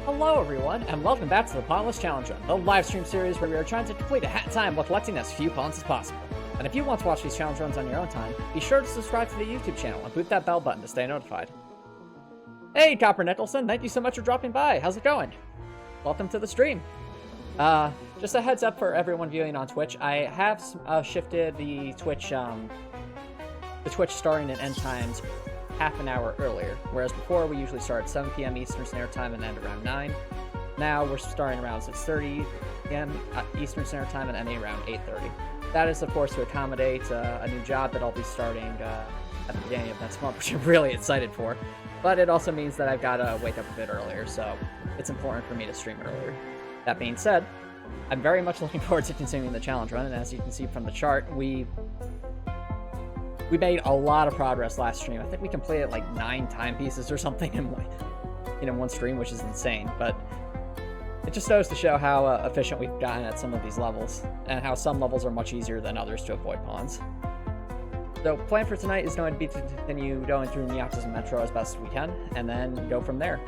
Hello everyone, and welcome back to the Ponless Challenge Run, the live stream series where we are trying to complete a hat time while collecting as few pawns as possible. And if you want to watch these challenge runs on your own time, be sure to subscribe to the YouTube channel and click that bell button to stay notified. Hey Copper Nicholson, thank you so much for dropping by. How's it going? Welcome to the stream. Just a heads up for everyone viewing on Twitch, I have shifted the Twitch starting and end times half an hour earlier, whereas before we usually start at 7 p.m. Eastern Standard Time and end around 9. Now we're starting around 6:30 p.m. Eastern Standard Time and ending around 8:30. That is, of course, to accommodate a new job that I'll be starting at the beginning of next month, which I'm really excited for. But it also means that I've got to wake up a bit earlier, so it's important for me to stream earlier. That being said, I'm very much looking forward to continuing the challenge run, and as you can see from the chart, we made a lot of progress last stream. I think we completed like 9 timepieces or something in one stream, which is insane. But it just goes to show how efficient we've gotten at some of these levels, and how some levels are much easier than others to avoid pawns. So plan for tonight is going to be to continue going through Nyakuza Metro as best as we can, and then go from there.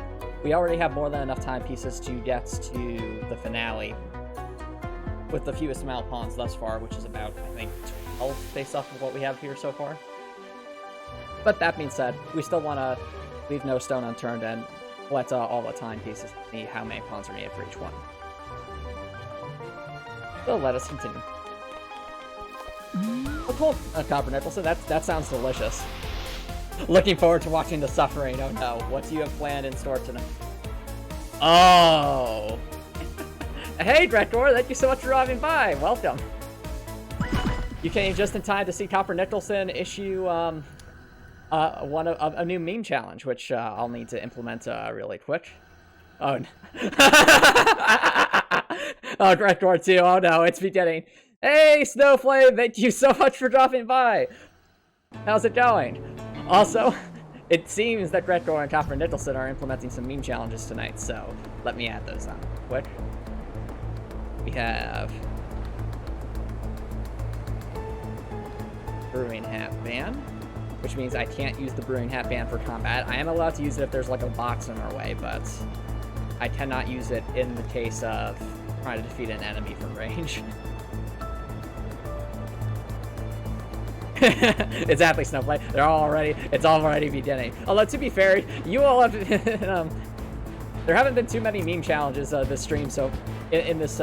We already have more than enough timepieces to get to the finale with the fewest amount of pawns thus far, which is about, I think, 12 based off of what we have here so far. But that being said, we still want to leave no stone unturned and collect all the timepieces to see how many pawns are needed for each one. So let us continue. Oh, cool, Copper Nicholson. That sounds delicious. Looking forward to watching the suffering. Oh no, what do you have planned in store tonight? Oh! Hey, Drektor, thank you so much for dropping by. Welcome. You came just in time to see Copper Nicholson issue a new meme challenge, which I'll need to implement really quick. Oh, no. Oh, Drektor 2. Oh no, it's beginning. Hey, Snowflame, thank you so much for dropping by. How's it going? Also, it seems that Drektor and Copper Nicholson are implementing some meme challenges tonight, so let me add those on quick. We have Brewing Hat Ban, which means I can't use the Brewing Hat Ban for combat. I am allowed to use it if there's like a box in our way, but I cannot use it in the case of trying to defeat an enemy from range. Exactly, Snowflake. It's already beginning. Although, to be fair, you all have there haven't been too many meme challenges this stream in this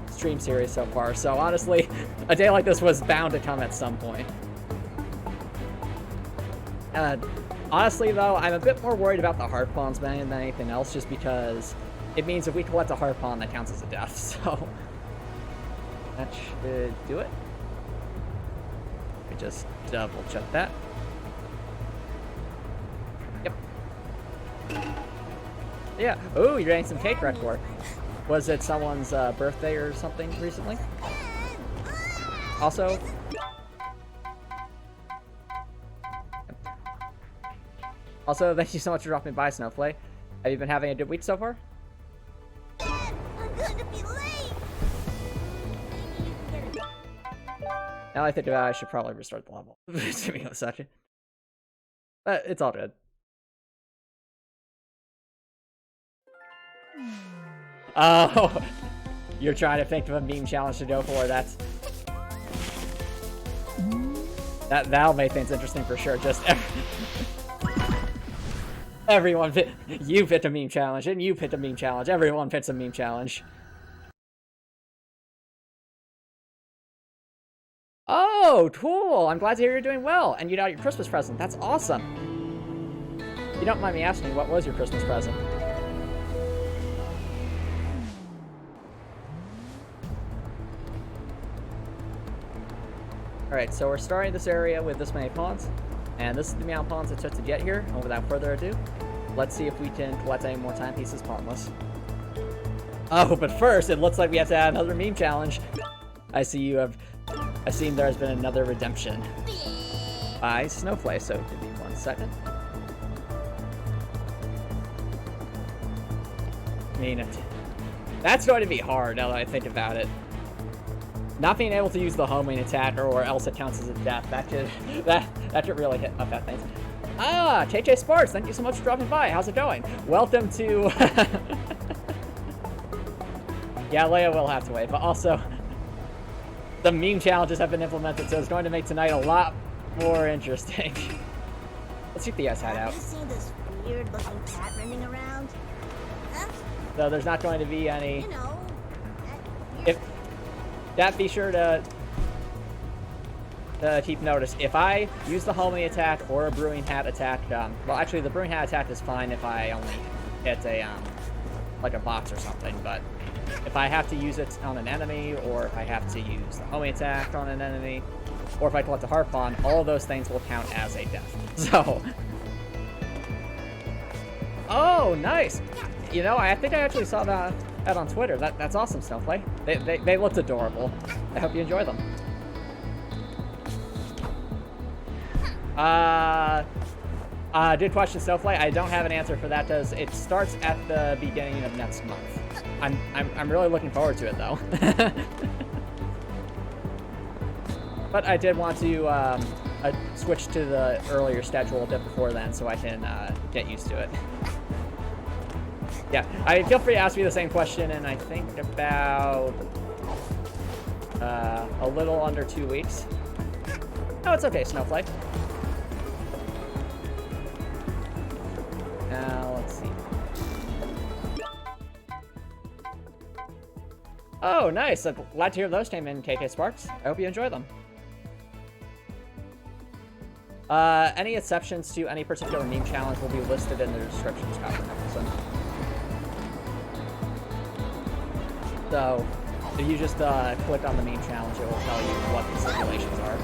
stream series so far. So honestly, a day like this was bound to come at some point. Honestly, though, I'm a bit more worried about the heart pawns than anything else, just because it means if we collect a heart pawn, that counts as a death. So that should do it. Let me just double check that. Yep. Yeah. Oh, you're getting some cake record. Was it someone's birthday or something recently? Also, thank you so much for dropping by, Snowflake. Have you been having a good week so far? I'm gonna be late. Now I think about it, I should probably restart the level. Just give me a second. But it's all good. Oh, you're trying to think of a meme challenge to go for. That'll make things interesting for sure. Just everyone you picked a meme challenge, and you picked a meme challenge. Everyone picks a meme challenge. Oh, cool! I'm glad to hear you're doing well, and you got your Christmas present. That's awesome. If you don't mind me asking, what was your Christmas present? Alright, so we're starting this area with this many pawns, and this is the amount of pawns it took to get here. And without further ado, let's see if we can collect any more timepieces pawnless. Oh, but first, it looks like we have to add another meme challenge. I've seen there has been another redemption by Snowflake, so give me 1 second. I mean, that's going to be hard now that I think about it. Not being able to use the homing attack, or else it counts as a death, that could really affect things. Ah, KJ Sparks, thank you so much for dropping by. How's it going? Welcome to Yeah, Leia will have to wait, but also the meme challenges have been implemented, so it's going to make tonight a lot more interesting. Let's keep the ice hat out. Have you seen this weird-looking cat running around? Huh? So there's not going to be any. You know, If that, be sure to keep notice. If I use the homing attack or a brewing hat attack, well, actually the brewing hat attack is fine if I only hit a like a box or something, but if I have to use it on an enemy, or if I have to use the homing attack on an enemy, or if I collect a Harpon, all of those things will count as a death. So, oh, nice. You know, I think I actually saw that on Twitter. That's awesome, Snowflake. They looked adorable. I hope you enjoy them. Good question, Snowflake. I don't have an answer for that, because it starts at the beginning of next month. I'm really looking forward to it, though. But I did want to switch to the earlier schedule a bit before then, so I can get used to it. Yeah, feel free to ask me the same question in, I think, about a little under 2 weeks. Oh, it's okay, Snowflake. Now, let's see. Oh, nice. I'm glad to hear those came in, KK Sparks. I hope you enjoy them. Any exceptions to any particular meme challenge will be listed in the description, Scott Nicholson. So, if you just click on the meme challenge, it will tell you what the stipulations are.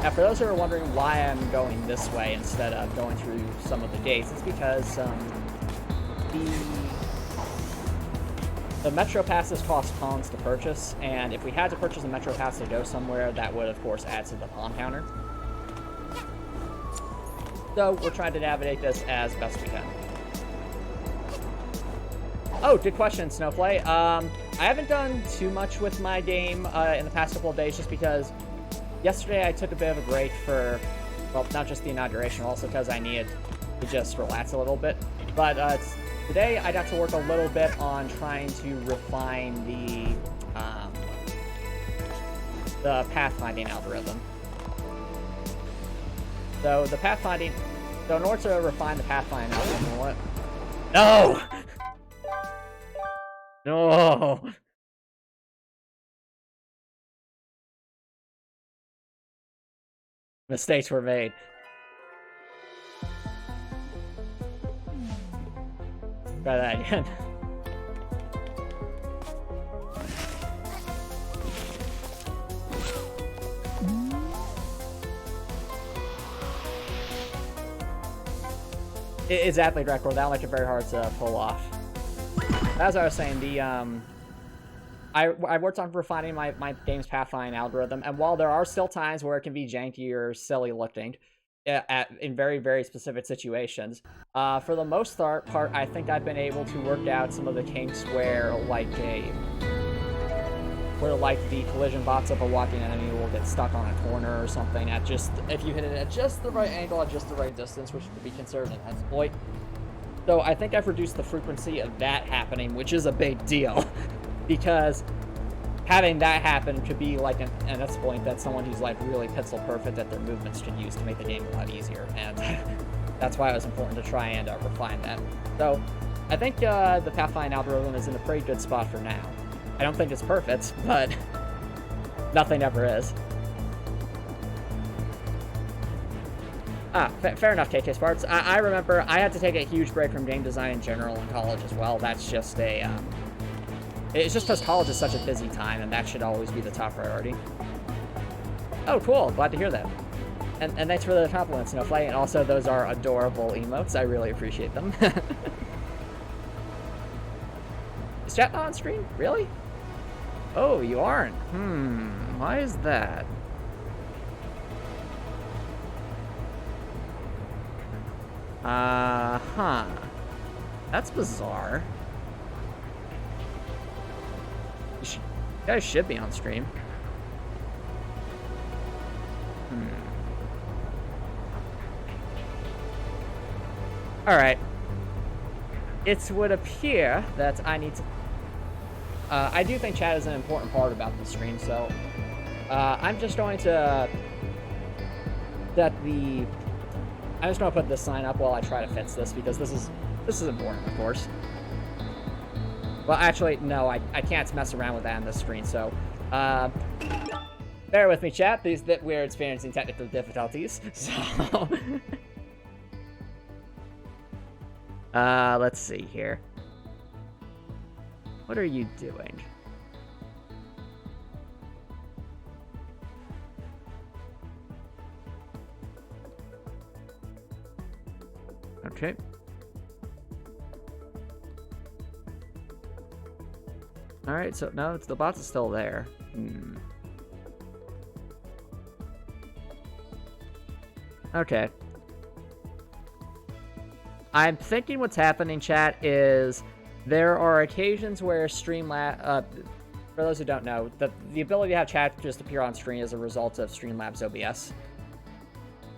Now, for those who are wondering why I'm going this way instead of going through some of the gates, it's because the Metro Passes cost pons to purchase, and if we had to purchase a Metro Pass to go somewhere, that would, of course, add to the pon counter. So, we're trying to navigate this as best we can. Oh, good question, Snowflake. I haven't done too much with my game in the past couple of days, just because yesterday I took a bit of a break for, well, not just the inauguration, also because I needed to just relax a little bit. But today I got to work a little bit on trying to refine the pathfinding algorithm. So the pathfinding, so in order to refine the pathfinding algorithm, what? No! No! Mistakes were made. Try that again. Exactly, Drakor. That'll make it very hard to pull off. As I was saying, I worked on refining my game's pathfinding algorithm, and while there are still times where it can be janky or silly looking, in very, very specific situations, for the most part, I think I've been able to work out some of the kinks where the collision box of a walking enemy will get stuck on a corner or something at just, if you hit it at just the right angle, at just the right distance, which could be considered an exploit. So I think I've reduced the frequency of that happening, which is a big deal, because having that happen could be like an exploit that someone who's like really pixel perfect at their movements could use to make the game a lot easier, and that's why it was important to try and refine that. So I think the pathfinding algorithm is in a pretty good spot for now. I don't think it's perfect, but nothing ever is. Fair enough, KK Sparks. I remember I had to take a huge break from game design in general in college as well. That's just it's just because college is such a busy time, and that should always be the top priority. Oh, cool. Glad to hear that. And thanks for the compliments, Snowflake. And also, those are adorable emotes. I really appreciate them. Is chat not on screen? Really? Oh, you aren't. Why is that? That's bizarre. You guys should be on stream. Alright. It would appear that I need to... I do think chat is an important part about the stream, so... I'm just going to... I'm just going to put this sign up while I try to fix this, because this is important, of course. Well, actually, no, I can't mess around with that on this screen, so... bear with me, chat. We're experiencing technical difficulties, so... let's see here. What are you doing? Okay. Alright, so no, the bots is still there. Okay. I'm thinking what's happening, chat, is there are occasions where Streamlabs, for those who don't know, the ability to have chat just appear on screen is a result of Streamlabs OBS,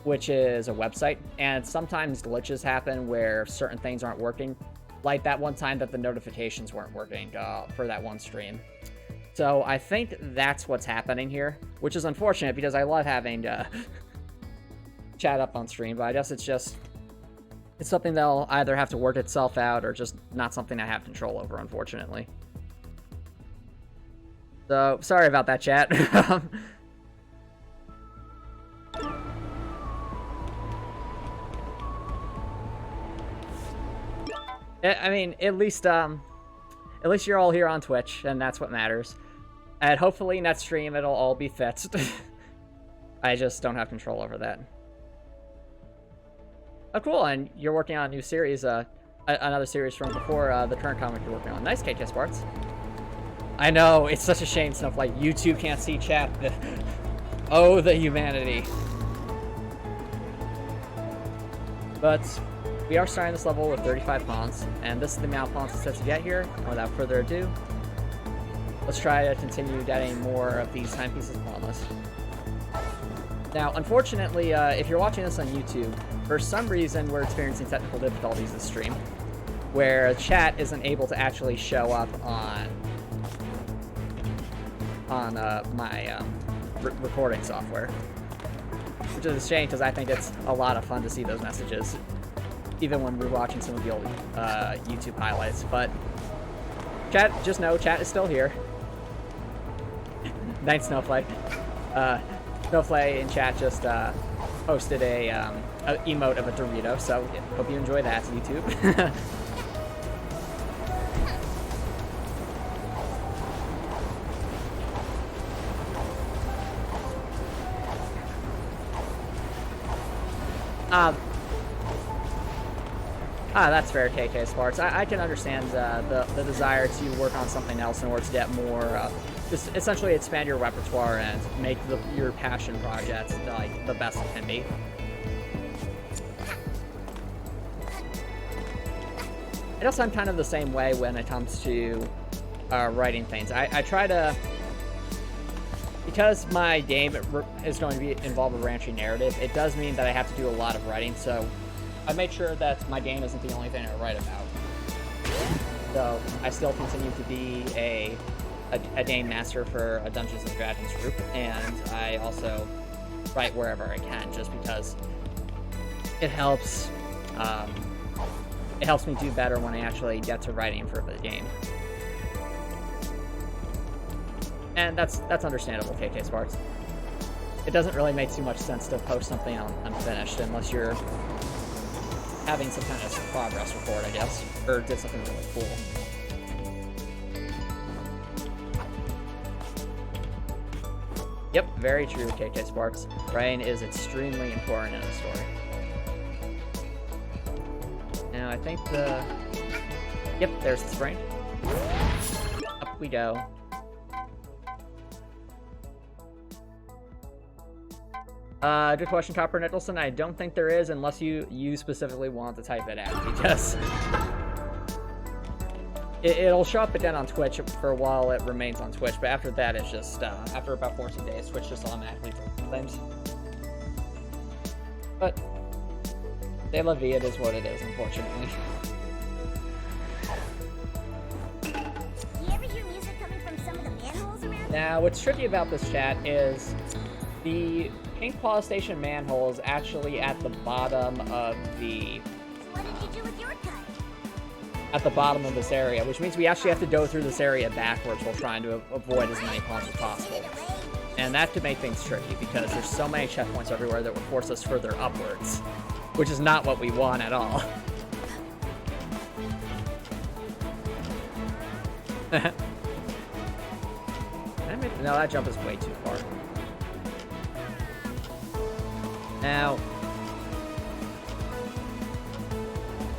which is a website, and sometimes glitches happen where certain things aren't working, like that one time that the notifications weren't working for that one stream. So I think that's what's happening here, which is unfortunate because I love having chat up on stream, but I guess it's something that'll either have to work itself out or just not something I have control over, unfortunately. So, sorry about that, chat. I mean, at least you're all here on Twitch, and that's what matters. And hopefully next stream it'll all be fixed. I just don't have control over that. Oh, cool, and you're working on a new series, another series from before the current comic you're working on. Nice, KK Sports. I know, it's such a shame stuff like YouTube can't see chat. Oh, the humanity. But we are starting this level with 35 pawns, and this is the amount of pawns it says to get here. And without further ado, let's try to continue getting more of these timepieces pawnless. Now, unfortunately, if you're watching this on YouTube, for some reason we're experiencing technical difficulties this stream, where chat isn't able to actually show up on my recording software, which is a shame because I think it's a lot of fun to see those messages, even when we're watching some of the old YouTube highlights. But chat, just know chat is still here. Night Snowflake. Snowflake in chat just posted a emote of a Dorito, so hope you enjoy that, YouTube. That's fair, KK Sparks. I can understand the desire to work on something else in order to get more, essentially expand your repertoire and make your passion project like the best it can be. I guess I'm kind of the same way when it comes to writing things. I try to, because my game is going to be involved with ranching narrative, it does mean that I have to do a lot of writing, so I make sure that my game isn't the only thing I write about. So I still continue to be a game master for a Dungeons & Dragons group, and I also write wherever I can, just because it helps me do better when I actually get to writing for the game. And that's understandable, KK Sparks. It doesn't really make too much sense to post something unfinished unless you're having some kind of progress report, I guess, or did something really cool. Yep, very true, KK Sparks. Writing is extremely important in a story. Now, I think yep, there's the spring. Up we go. Good question, Copper Nicholson. I don't think there is, unless you specifically want to type it out, because it'll show up again on Twitch for a while. It remains on Twitch, but after that, it's just after about 14 days, Twitch just automatically deletes things. But C'est la vie, it is what it is, unfortunately. Do you ever hear music coming from some of the manholes around? Now, what's tricky about this chat is the Pink Paw Station manhole is actually at the bottom of the... What did you do with your cut? At the bottom of this area, which means we actually have to go through this area backwards while trying to avoid as many pawns as possible. And that could make things tricky because there's so many checkpoints everywhere that would force us further upwards, which is not what we want at all. No, that jump is way too far. Now,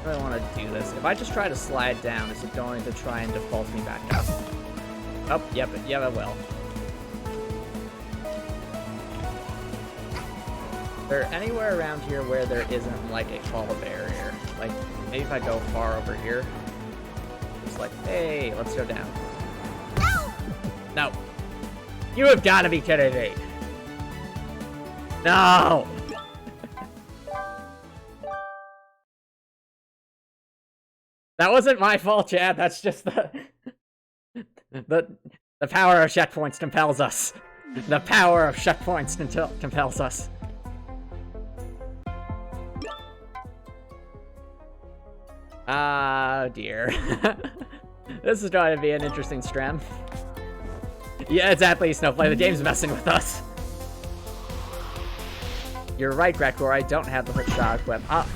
I really want to do this. If I just try to slide down, is it going to try and default me back up? Oh, yep, it will. Is there anywhere around here where there isn't, like, a fall barrier? Like, maybe if I go far over here, it's like, hey, let's go down. No. You have got to be kidding me. No! That wasn't my fault, Chad. That's just the power of checkpoints compels us. The power of checkpoints compels us. Ah, dear. This is going to be an interesting stream. Yeah, exactly, Snowflake. The game's messing with us. You're right, Gregor. I don't have the hook shot equipped. I'll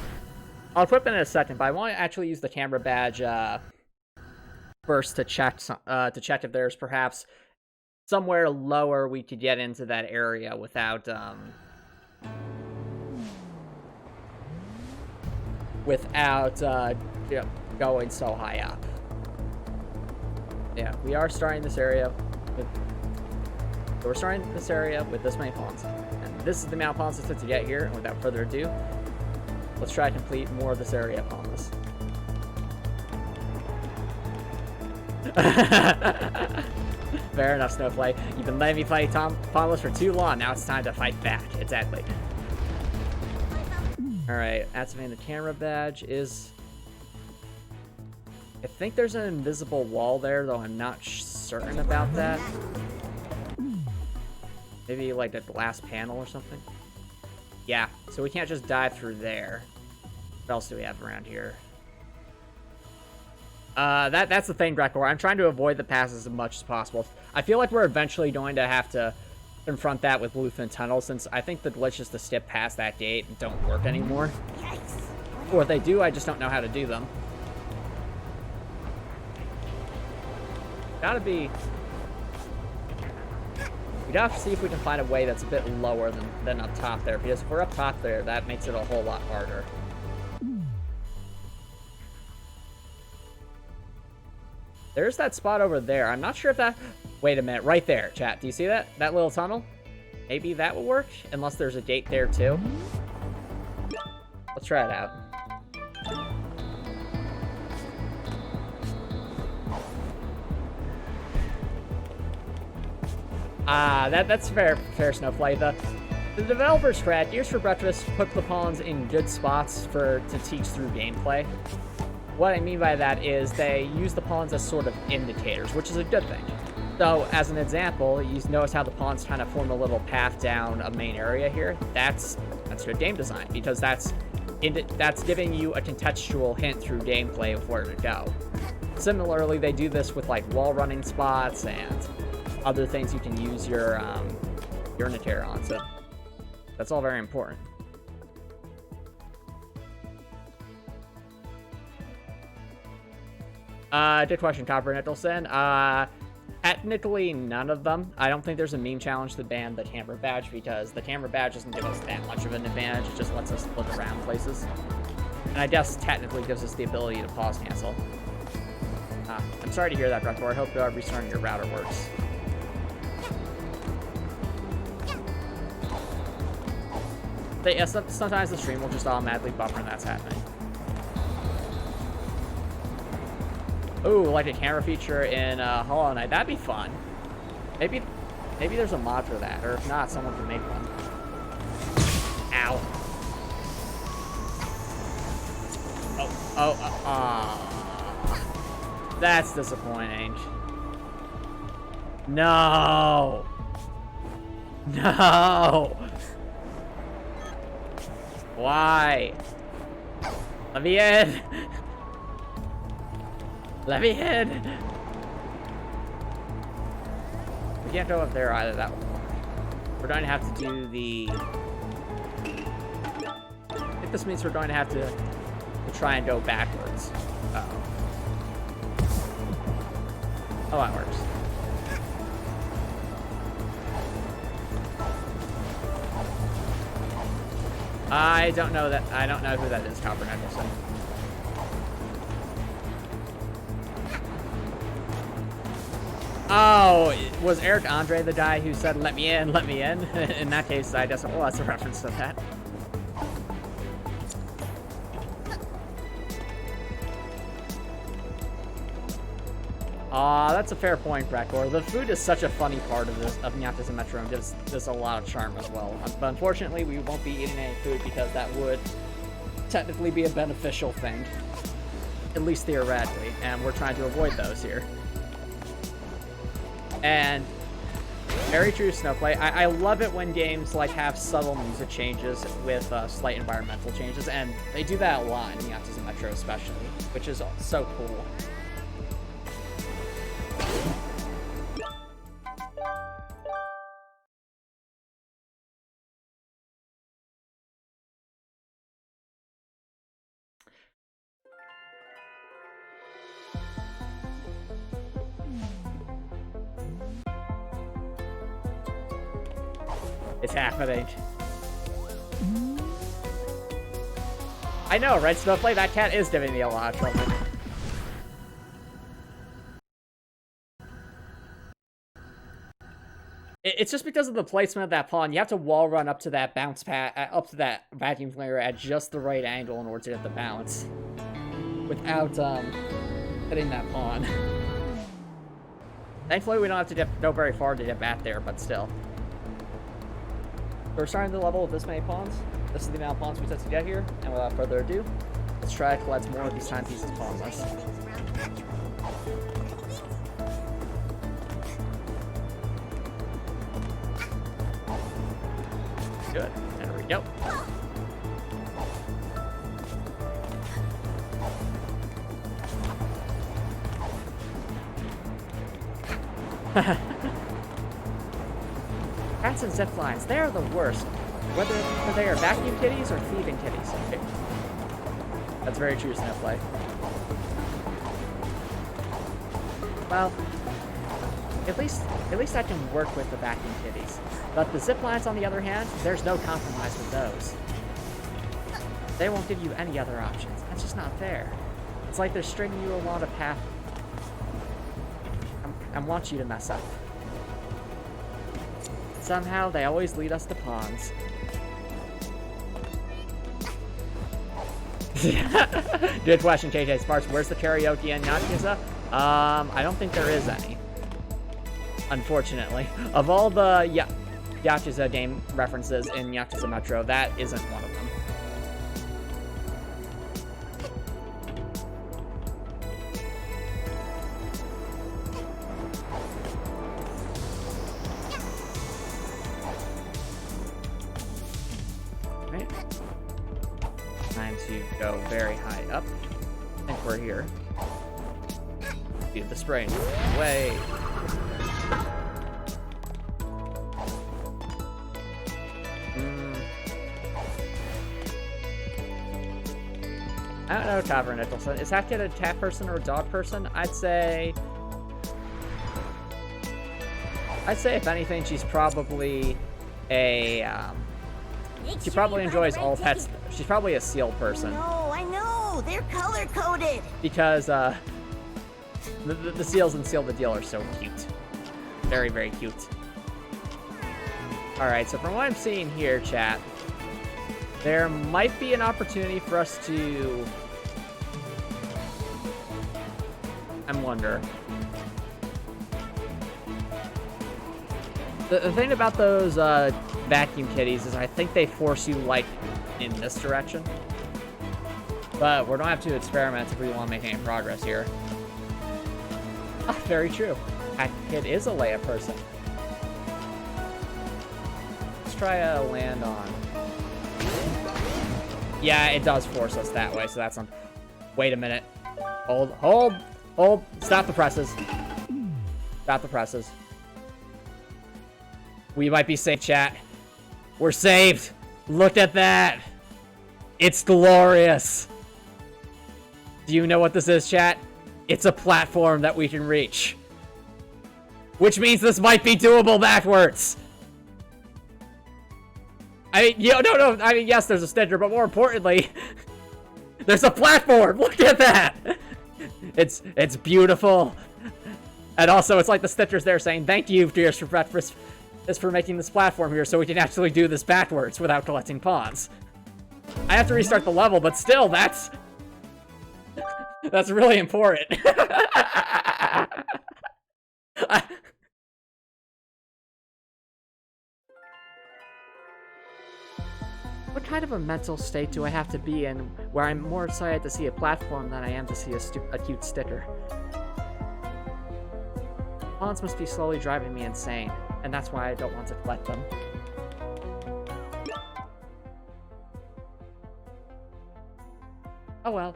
equip it in a second, but I want to actually use the camera badge first to check if there's perhaps somewhere lower we could get into that area without going so high up. Yeah, we are starting this area with this many pawns, and this is the amount of pawns it took to get here. And without further ado, let's try to complete more of this area upon this. Fair enough, Snowflake. You've been letting me fight Ponless for too long. Now it's time to fight back. Exactly. Alright, activating the camera badge is... I think there's an invisible wall there, though I'm not certain about that. Maybe like a glass panel or something? Yeah, so we can't just dive through there. What else do we have around here? That's the thing, Gregor. I'm trying to avoid the passes as much as possible. I feel like we're eventually going to have to confront that with Bluefin Tunnel, since I think the glitches to skip past that gate don't work anymore. Or if they do, I just don't know how to do them. We gotta see if we can find a way that's a bit lower than up top there, because if we're up top there, that makes it a whole lot harder. There's that spot over there. I'm not sure if that... Wait a minute, right there, chat. Do you see that? That little tunnel? Maybe that will work, unless there's a gate there too. Let's try it out. That's fair, Snowflake. The developers crack Ears for Breakfast put the pawns in good spots to teach through gameplay. What I mean by that is they use the pawns as sort of indicators, which is a good thing. So, as an example, you notice how the pawns kind of form a little path down a main area here. That's good game design, because that's giving you a contextual hint through gameplay of where to go. Similarly, they do this with like wall running spots and other things you can use your indicator on. So that's all very important. Good question, Copper Nicholson. Technically, none of them. I don't think there's a meme challenge to ban the camera badge, because the camera badge doesn't give us that much of an advantage. It just lets us look around places. And I guess technically gives us the ability to pause cancel. I'm sorry to hear that, Gregor. I hope restarting your router works. But yeah, sometimes the stream will just automatically buffer when that's happening. Ooh, like a camera feature in Hollow Knight. That'd be fun. Maybe there's a mod for that, or if not, someone can make one. Ow. That's disappointing. No! No! Why? Let me in! Let me in! We can't go up there either, that one. We're going to have to do the... I think this means we're going to have to try and go backwards. Uh-oh. Oh, that works. I don't know who that is, Copper Nicholson. Oh, was Eric Andre the guy who said, let me in, let me in? In that case, I guess, well, that's a reference to that. That's a fair point, Brakor. The food is such a funny part of this, of Nyakuza Metro, and gives this a lot of charm as well. But unfortunately, we won't be eating any food because that would technically be a beneficial thing. At least theoretically, and we're trying to avoid those here. And very true, Snowplay. I love it when games like have subtle music changes with slight environmental changes, and they do that a lot in Nyakuza Metro especially, which is so cool. It's happening. I know, right, Snowflake? That cat is giving me a lot of trouble. It's just because of the placement of that pawn. You have to wall run up to that bounce pad, up to that vacuum cleaner at just the right angle in order to get the bounce, without hitting that pawn. Thankfully, we don't have to go very far to get back there, but still. We're starting the level with this many pawns. This is the amount of pawns we have to get here, and without further ado, let's try to collect more of these timepieces Ponless. Good. There we go. Cats and zip lines, they're the worst. Whether they are vacuum kitties or thieving kitties. Okay. That's very true, Snowflake. Well, at least I can work with the vacuum kitties. But the zip lines, on the other hand, there's no compromise with those. They won't give you any other options. That's just not fair. It's like they're stringing you along a path and want you to mess up. Somehow, they always lead us to pawns. Good question, KJ Sparks. Where's the karaoke in Nyakuza? I don't think there is any. Unfortunately. Of all the Yakuza game references in Nyakuza Metro, that isn't one of them. Right. Time to go very high up. I think we're here. Do the spring. Way. I don't know, Copper Nicholson. Is that kid a cat person or a dog person? I'd say if anything, she's probably a, she probably enjoys all pets. She's probably a seal person. No, I know. They're color-coded. Because, the seals in Seal the Deal are so cute. Very, very cute. Alright, so from what I'm seeing here, chat, there might be an opportunity for us to... I wonder. The thing about those vacuum kitties is I think they force you, like, in this direction. But we don't have to experiment if we want to make any progress here. Ah, very true. It is a Leia person. Let's try a land on. Yeah, it does force us that way, so that's on. Wait a minute. Hold, hold, hold. Stop the presses. Stop the presses. We might be safe, chat. We're saved. Look at that. It's glorious. Do you know what this is, chat? It's a platform that we can reach. Which means this might be doable backwards. I mean, no. I mean, yes, there's a sticker, but more importantly, there's a platform. Look at that. It's beautiful. And also, it's like the stickers there saying, thank you, dears, for breakfast. Is for making this platform here so we can actually do this backwards without collecting pawns. I have to restart the level, but still, that's really important. What kind of a mental state do I have to be in where I'm more excited to see a platform than I am to see a cute sticker? Pawns must be slowly driving me insane, and that's why I don't want to collect them. Oh well.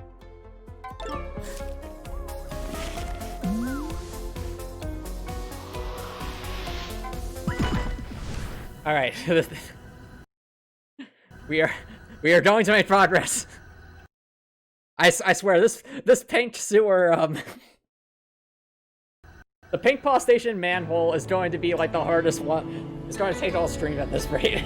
Alright. We are going to make progress. I swear, this pink sewer, the pink Paw Station manhole is going to be like the hardest one. It's going to take all stream at this rate.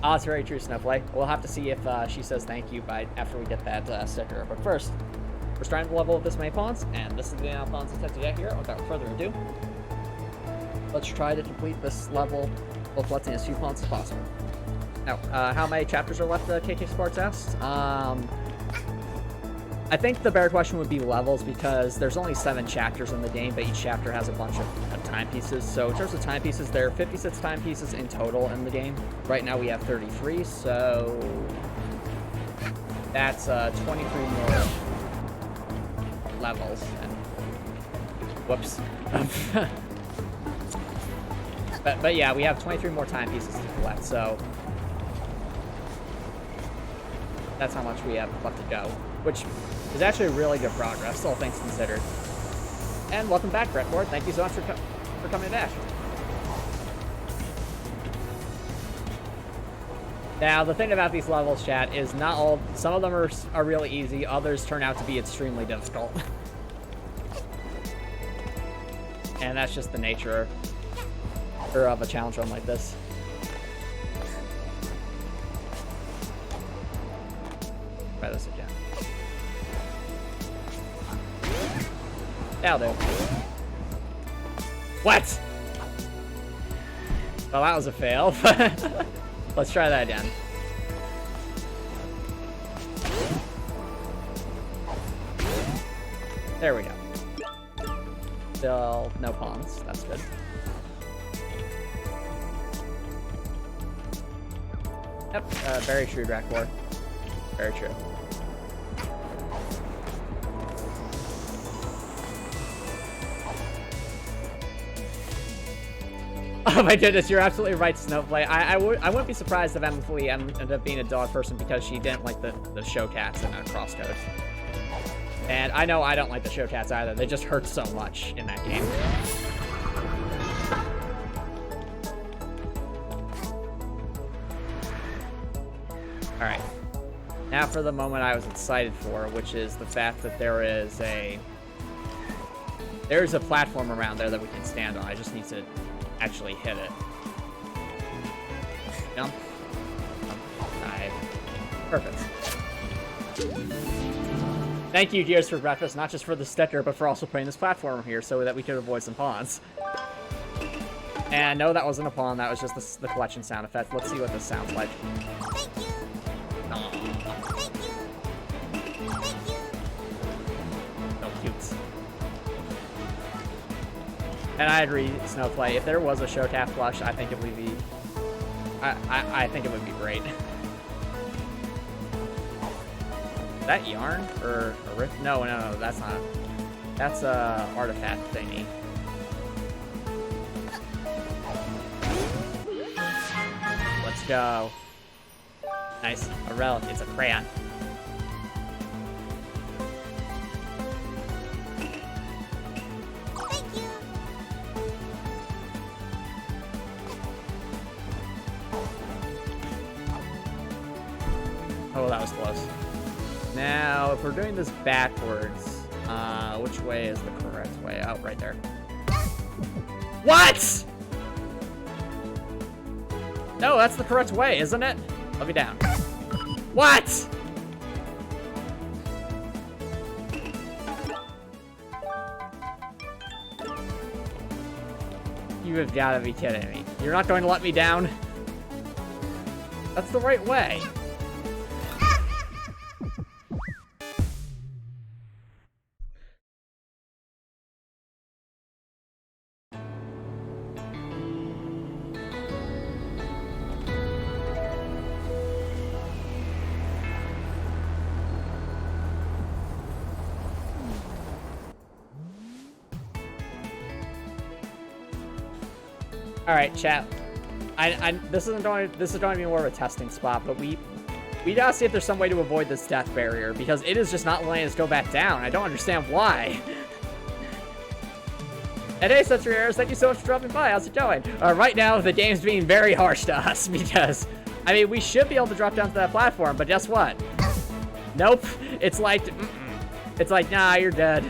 Ah, it's very true, Snowflake. We'll have to see if she says thank you after we get that sticker. But first, we're starting to level up this many pawns, and this is the amount of pawns that's to get here. Without further ado, let's try to complete this level while collecting as few pawns as possible. Now, how many chapters are left? KK Sports asked. I think the better question would be levels, because there's only 7 chapters in the game, but each chapter has a bunch of timepieces. So in terms of timepieces, there are 56 timepieces in total in the game. Right now we have 33, so that's 23 more levels. And whoops. but yeah, we have 23 more timepieces to collect, so that's how much we have left to go, which is actually really good progress, all things considered. And welcome back, Brettboard. Thank you so much for coming back. Now, the thing about these levels, chat, is not all. Some of them are really easy. Others turn out to be extremely difficult. And that's just the nature of a challenge run like this. Try this again. That'll do. What? Well, that was a fail. Let's try that again. There we go. Still no pawns. That's good. Yep, very true, Drakor. Very true. Oh my goodness, you're absolutely right, Snowflake. I wouldn't be surprised if Emily ended up being a dog person because she didn't like the show cats in Crosscode. And I know I don't like the show cats either. They just hurt so much in that game. Alright. Now for the moment I was excited for, which is the fact that there's a platform around there that we can stand on. I just need to actually hit it. Jump. Dive. Perfect. Thank you, Gears, for breakfast, not just for the sticker, but for also putting this platform here so that we could avoid some pawns. And no, that wasn't a pawn, that was just the collection sound effect. Let's see what this sounds like. Thank you. Aww. Thank you. Thank you. So cute. And I agree, Snowflake. If there was a Showcat plush, I think it would be... I think it would be great. Is that yarn or a rift? No, that's not. That's a artifact thingy. Let's go. Nice, a relic. It's a crayon. Thank you. Oh, that was close. Now, if we're doing this backwards, which way is the correct way? Oh, right there. What? No, that's the correct way, isn't it? Let me down. What? You have got to be kidding me. You're not going to let me down? That's the right way. All right, chat. This is going to be more of a testing spot, but we gotta see if there's some way to avoid this death barrier because it is just not letting us go back down. I don't understand why. And hey, Sensory Errors, thank you so much for dropping by. How's it going? Right now, the game's being very harsh to us because, I mean, we should be able to drop down to that platform, but guess what? Nope. It's like, it's like, nah, you're dead.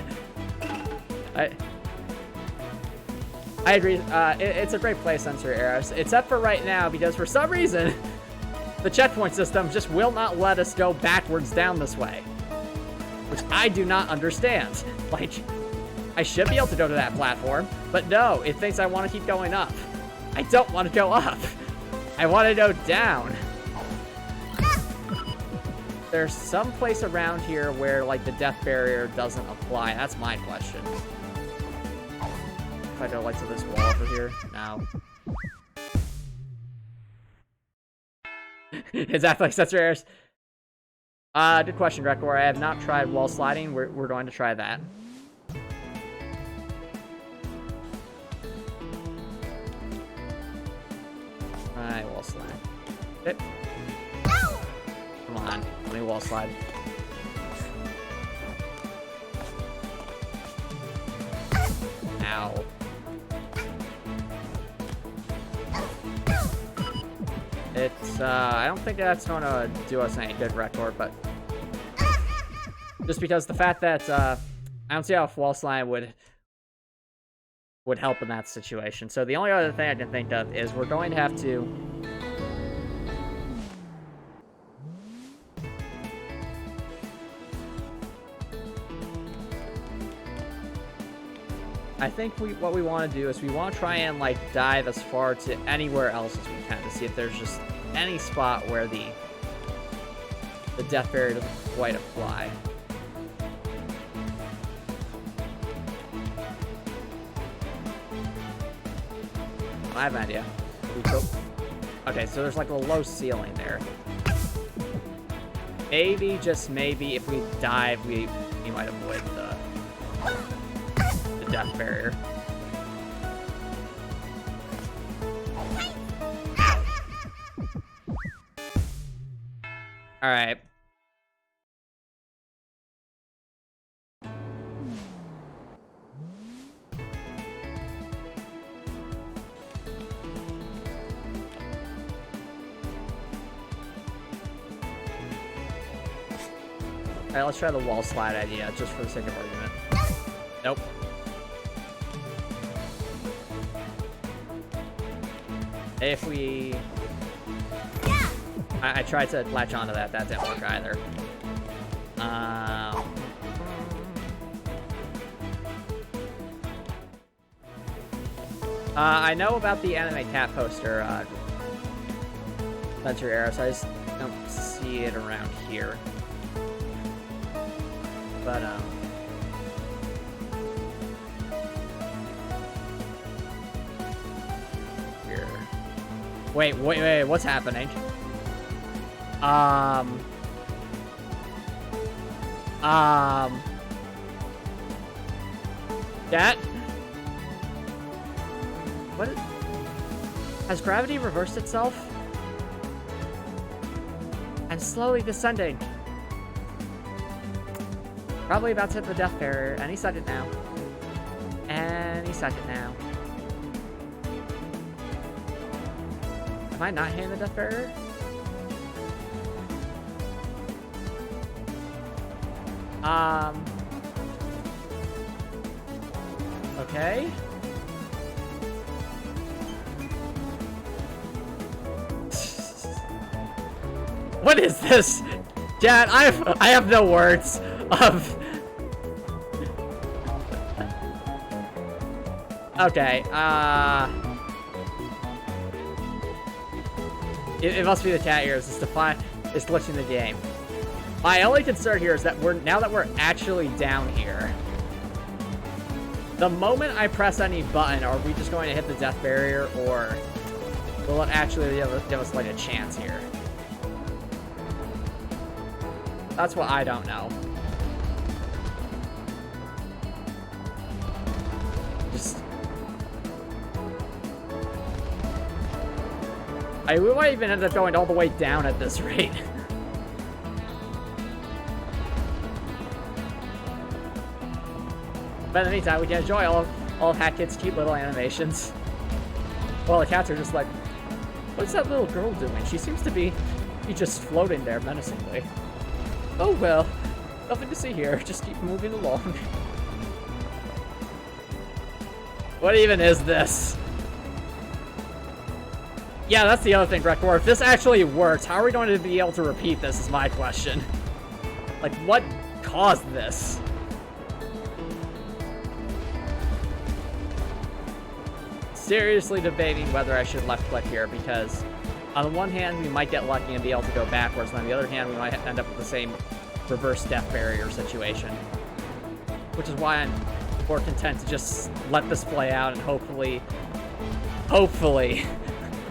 I agree. It's a great place, Sensory Errors, except for right now, because for some reason, the checkpoint system just will not let us go backwards down this way. Which I do not understand. Like, I should be able to go to that platform, but no, it thinks I want to keep going up. I don't want to go up. I want to go down. There's some place around here where, like, the death barrier doesn't apply. That's my question. If I go, like, to this wall over here? No. Exactly, Sensory Errors. Good question, Grekor. I have not tried wall sliding. We're going to try that. Alright, wall slide. Hit. Come on, let me wall slide. Ow. It's, I don't think that's going to do us any good, record, but just because the fact that, I don't see how wall slide would help in that situation. So the only other thing I can think of is we're going to have to I think what we want to do is we want to try and, like, dive as far to anywhere else as we can to see if there's just any spot where the death barrier doesn't quite apply. I have an idea. Okay, so there's like a low ceiling there. Maybe, just maybe, if we dive, we might avoid the death barrier. Alright. Alright, let's try the wall slide idea, just for the sake of argument. Nope. If we... I tried to latch onto that didn't work either. I know about the anime cat poster, Sensory Errors, I just don't see it around here. But, here. Wait, what's happening? That? What? Has gravity reversed itself? And slowly descending. Probably about to hit the death barrier. Any second now. Any second now. Am I not hitting the death barrier? Okay. What is this? Dad, I have no words of... Okay, it must be the cat ears. It's glitching the game. My only concern here is that now that we're actually down here, the moment I press any button, are we just going to hit the death barrier, or will it actually give us like a chance here? That's what I don't know. We might even end up going all the way down at this rate. But in the meantime, we can enjoy all of Hat Kid's cute little animations. Well, the cats are just like, what's that little girl doing? She seems to be just floating there menacingly. Oh well, nothing to see here. Just keep moving along. What even is this? Yeah, that's the other thing, Grekor. If this actually works, how are we going to be able to repeat this is my question. Like, what caused this? Seriously debating whether I should left click here, because on the one hand, we might get lucky and be able to go backwards, and on the other hand, we might end up with the same reverse death barrier situation. Which is why I'm more content to just let this play out, and hopefully,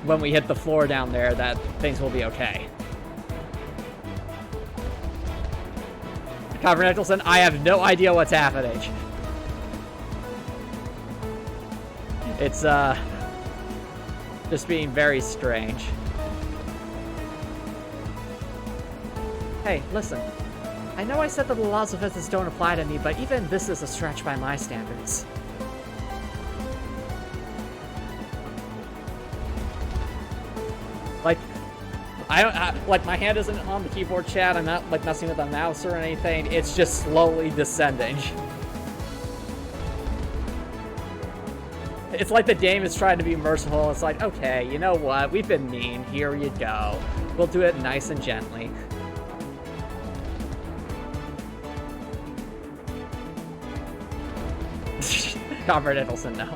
when we hit the floor down there, that things will be okay. Cover Nicholson, I have no idea what's happening. It's, just being very strange. Hey, listen. I know I said that the laws of physics don't apply to me, but even this is a stretch by my standards. Like, like, my hand isn't on the keyboard, chat. I'm not, like, messing with the mouse or anything. It's just slowly descending. It's like the game is trying to be merciful. It's like, okay, you know what? We've been mean. Here you go. We'll do it nice and gently. Comrade Edelson, no.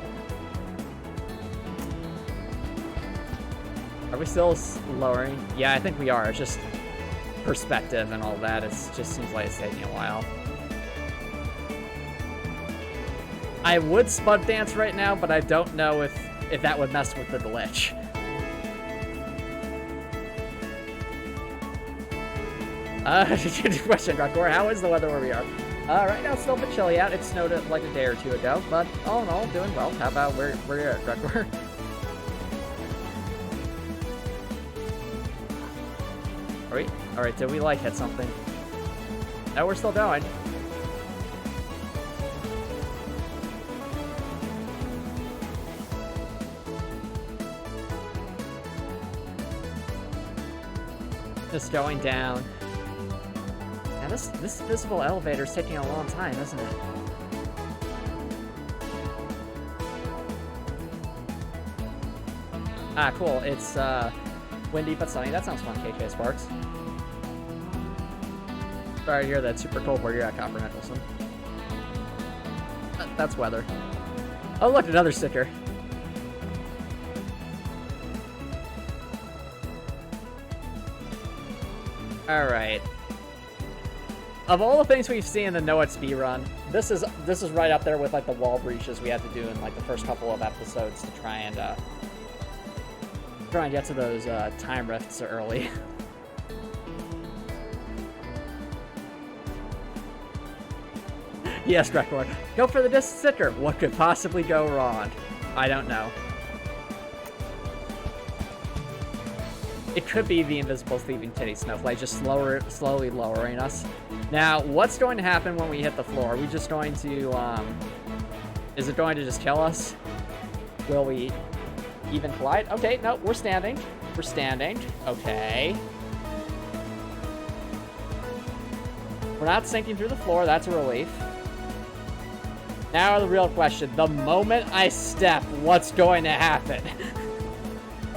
Are we still lowering? Yeah, I think we are. It's just perspective and all that. It just seems like it's taking a while. I would Spud Dance right now, but I don't know if that would mess with the glitch. Good question, Grekor. How is the weather where we are? Right now it's still a bit chilly out. It snowed like a day or two ago, but all in all, doing well. How about where you're at, Grekor? Alright, did we like hit something? No, we're still going. Just going down. Now this visible elevator is taking a long time, isn't it? Ah, cool. It's windy but sunny. That sounds fun, KK Sparks. Sorry to hear that super cold where you're at, Copper Nicholson. That's weather. Oh look, another sticker. Alright. Of all the things we've seen in the Know It speedrun, this is right up there with like the wall breaches we had to do in like the first couple of episodes to try and Try and get to those time rifts early. Yes, Record. Go for the disc sticker. What could possibly go wrong? I don't know. It could be the invisible sleeping titty snowflake, just slowly lowering us. Now, what's going to happen when we hit the floor? Are we just going to, is it going to just kill us? Will we even collide? Okay, no, we're standing. We're standing. Okay. We're not sinking through the floor. That's a relief. Now the real question. The moment I step, what's going to happen?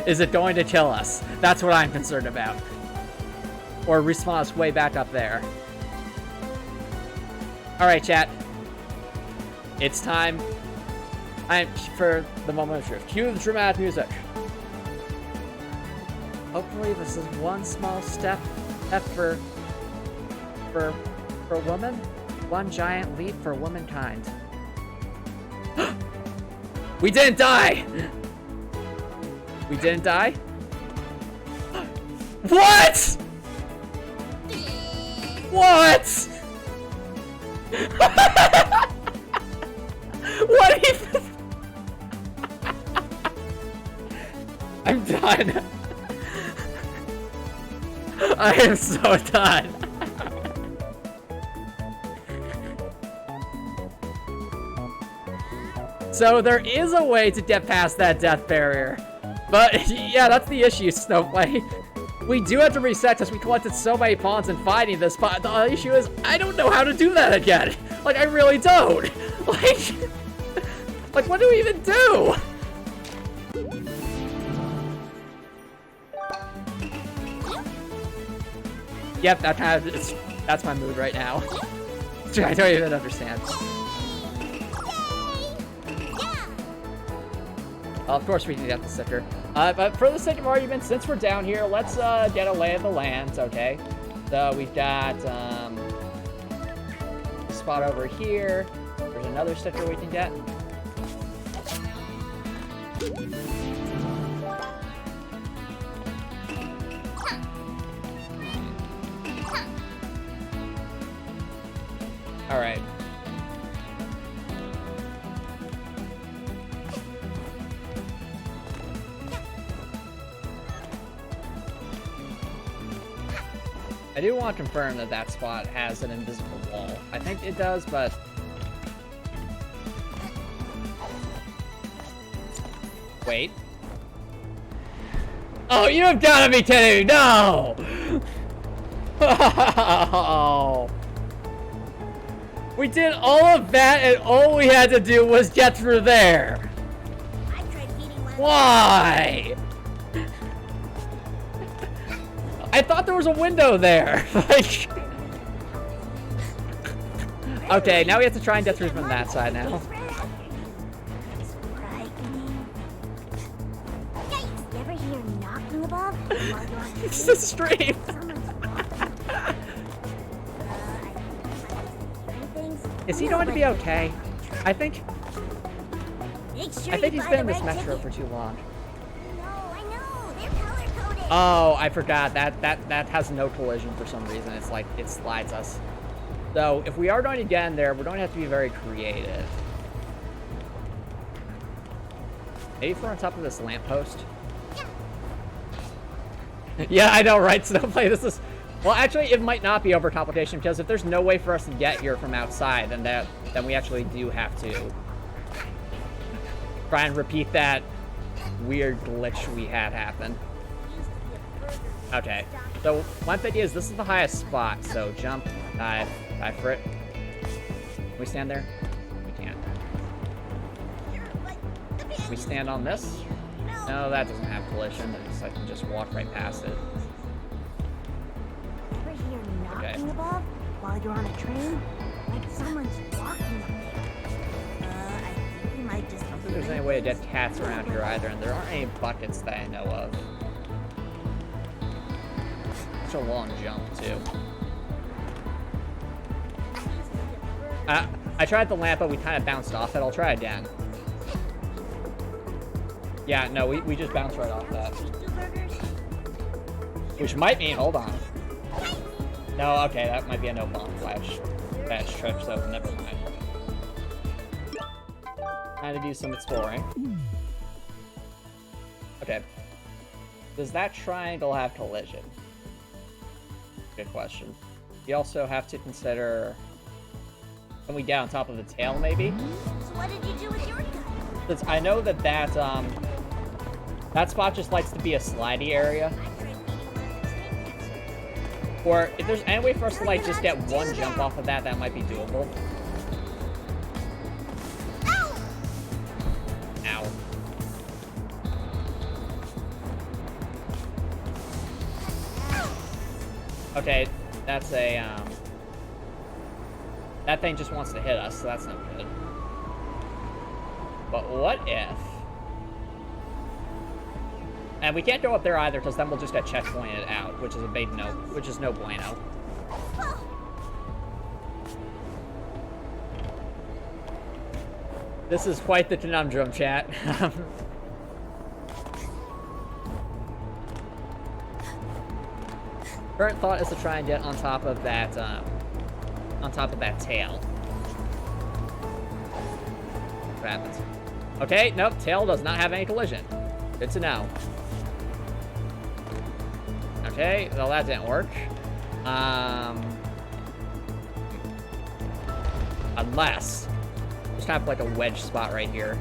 Is it going to kill us? That's what I'm concerned about. Or respawn us way back up there. Alright, chat. It's time. For the moment of truth. Cue the dramatic music. Hopefully this is one small step for woman. One giant leap for womankind. We didn't die! We didn't die? What?! What?! What even? I'm done. I am so done. So there is a way to get past that death barrier. But yeah, that's the issue, Snowflake. We do have to reset because we collected so many pawns in fighting this, but the issue is I don't know how to do that again. Like, I really don't. Like what do we even do? Yep, that kind of that's my mood right now. I don't even understand. Of course we can get the sticker. But for the sake of argument, since we're down here, let's get a lay of the land, okay? So we've got a spot over here. There's another sticker we can get. All right. I do want to confirm that that spot has an invisible wall. I think it does, but... Wait. Oh, you have gotta be kidding me! No! Oh. We did all of that, and all we had to do was get through there. Why? I thought there was a window there. Like, okay, now we have to try and get through from that side now. It's a stream. Is he going to be okay? I think he's been in this metro for too long. Oh, I forgot. That has no collision for some reason. It's like, it slides us. So, if we are going to get in there, we're going to have to be very creative. Maybe if we're on top of this lamppost. Yeah, I know, right? Snowplay, this is... Well, actually, it might not be overcomplication, because if there's no way for us to get here from outside, then we actually do have to try and repeat that weird glitch we had happen. Okay, so one thing is, this is the highest spot, so jump, dive for it. Can we stand there? We can't. Can we stand on this? No, that doesn't have collision. I can just walk right past it. Okay. While you're on a train, like someone's walking up there. I think you might just. I don't think there's any way to get cats around here either, and there aren't any buckets that I know of. Such a long jump too. I tried the lamp, but we kind of bounced off it. I'll try again. Yeah, no, we just bounced right off that. Two burgers. Which might mean, hold on. No, okay, that might be a no bomb flash trip, so never mind. Time to do some exploring. Okay. Does that triangle have collision? Good question. You also have to consider... Can we get on top of the tail, maybe? So what did you do with your gun? Since I know that that spot just likes to be a slidey area. I tried beating one of the train tracks. Or if there's any way for us to, like, just get one jump off of that, that might be doable. Ow! Ow. Okay, that's a, that thing just wants to hit us, so that's not good. But what if... And we can't go up there either, because then we'll just get checkpointed out, which is a big no, which is no bueno. This is quite the conundrum, chat. Current thought is to try and get on top of that tail. What happens? Okay, nope, tail does not have any collision. Good to know. Okay, well that didn't work. Unless just have like a wedge spot right here.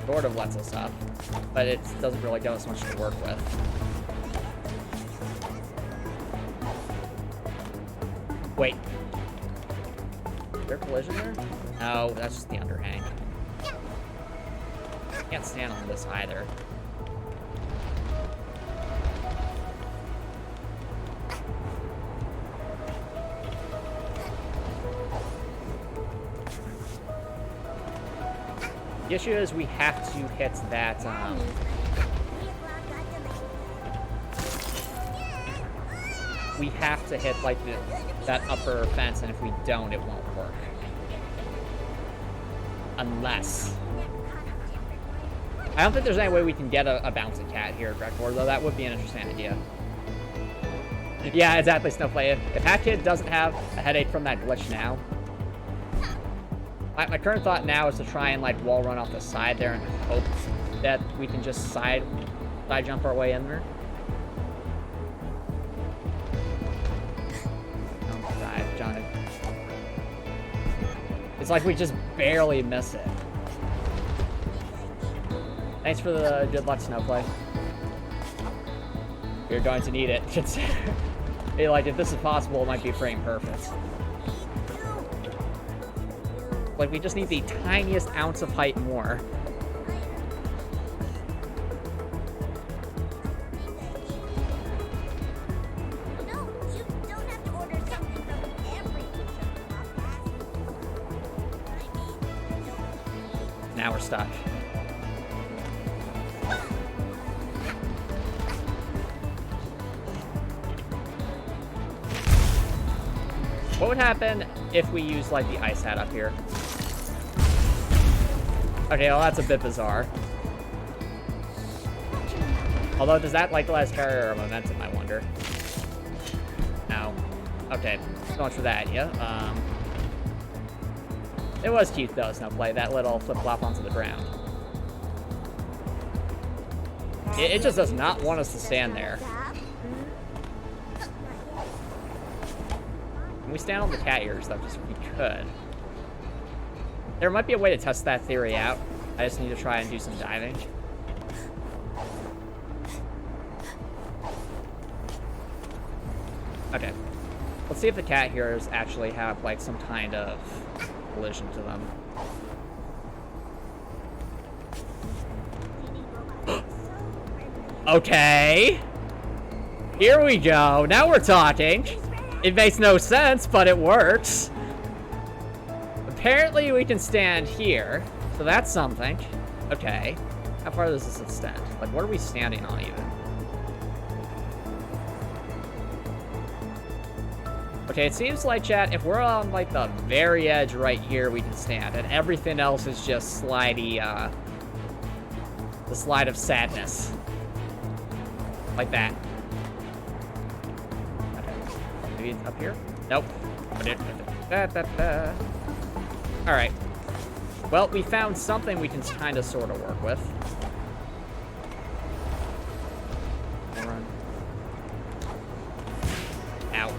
Sort of lets us up, but it doesn't really give us much to work with. Wait. Is there collision there? No, that's just the underhang. Can't stand on this either. The issue is we have to hit that, we have to hit, like, that upper fence, and if we don't, it won't work. Unless... I don't think there's any way we can get a bouncing cat here, Gregor, though that would be an interesting idea. Yeah, exactly, Snowflake. If Hat Kid doesn't have a headache from that glitch now, my current thought now is to try and, like, wall run off the side there and hope that we can just side jump our way in there. Don't dive, John. It's like we just barely miss it. Thanks for the good luck, Snowflake. You're going to need it. Hey, like, if this is possible, it might be frame perfect. Like, we just need the tiniest ounce of height more. No, you don't have to order something from every pizza podcast. Now we're stuck. What would happen if we use, like, the ice hat up here? Okay, well, that's a bit bizarre. Although, does that, like, let us carry our momentum, I wonder? No. Okay, so much for that idea. It was cute, though, Snowplay, that little flip-flop onto the ground. It just does not want us to stand there. Can we stand on the cat ears, though, just if we could? There might be a way to test that theory out. I just need to try and do some diving. Okay. Let's see if the cat ears actually have, like, some kind of collision to them. Okay. Here we go. Now we're talking. It makes no sense, but it works. Apparently we can stand here, so that's something. Okay. How far does this extend? Like, what are we standing on even? Okay, it seems like, chat, if we're on, like, the very edge right here, we can stand. And everything else is just slidey, the slide of sadness. Like that. Okay. Maybe it's up here? Nope. Alright. Well, we found something we can kind of sort of work with. Run. Ow.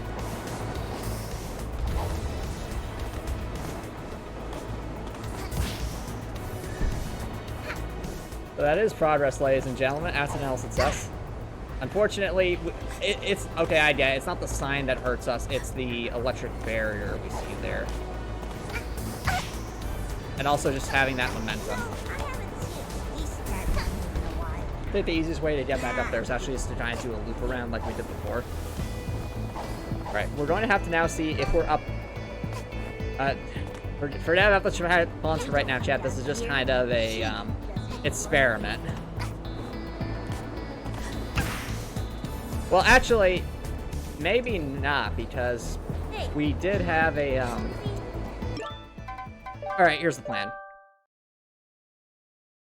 So that is progress, ladies and gentlemen. Accidental success. Unfortunately, it's... Okay, I get it. It's not the sign that hurts us. It's the electric barrier we see there. And also just having that momentum. I think the easiest way to get back up there is actually just to try and do a loop around like we did before. Alright, we're going to have to now see if we're up... for now, let's try pawns for right now, chat. This is just kind of a, experiment. Well, actually, maybe not, because we did have a, Alright, here's the plan.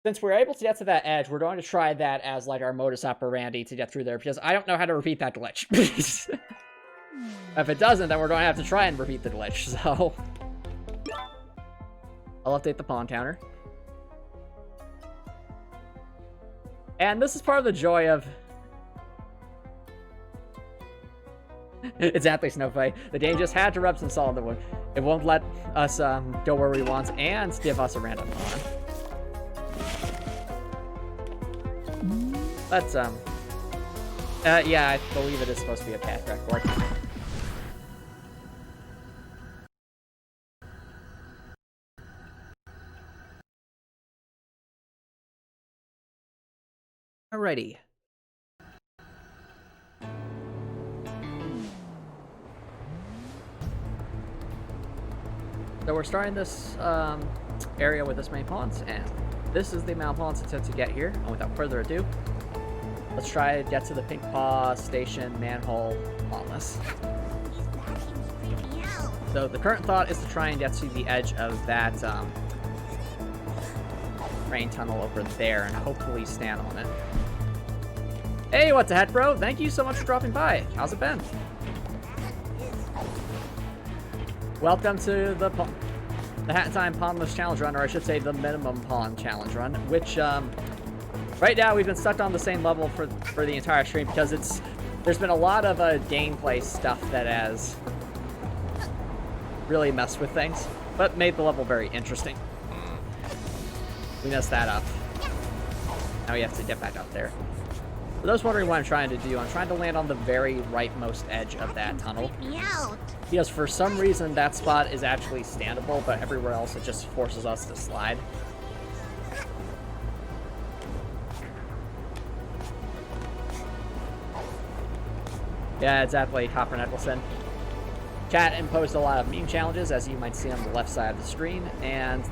Since we're able to get to that edge, we're going to try that as, like, our modus operandi to get through there, because I don't know how to repeat that glitch. If it doesn't, then we're going to have to try and repeat the glitch, so... I'll update the pawn counter. And this is part of the joy of... Exactly, Snowflake. The game just had to rub some salt in the wound. It won't let us go where we want and give us a random pawn. Let's, yeah, I believe it is supposed to be a path record. Alrighty. So we're starting this area with this many pawns, and this is the amount of pawns it took to get here. And without further ado, let's try to get to the Pink Paw Station Manhole Ponless. So the current thought is to try and get to the edge of that train tunnel over there and hopefully stand on it. Hey, what the heck, bro? Thank you so much for dropping by. How's it been? Welcome to the Hat Time Ponless Challenge Run, or I should say the Minimum Pawn Challenge Run, which, right now we've been stuck on the same level for the entire stream because there's been a lot of gameplay stuff that has really messed with things, but made the level very interesting. We messed that up. Now we have to get back up there. For those wondering what I'm trying to do, I'm trying to land on the very rightmost edge of that tunnel. Because for some reason that spot is actually standable, but everywhere else it just forces us to slide. Yeah, exactly, Hopper Nicholson. Chat imposed a lot of meme challenges, as you might see on the left side of the screen, and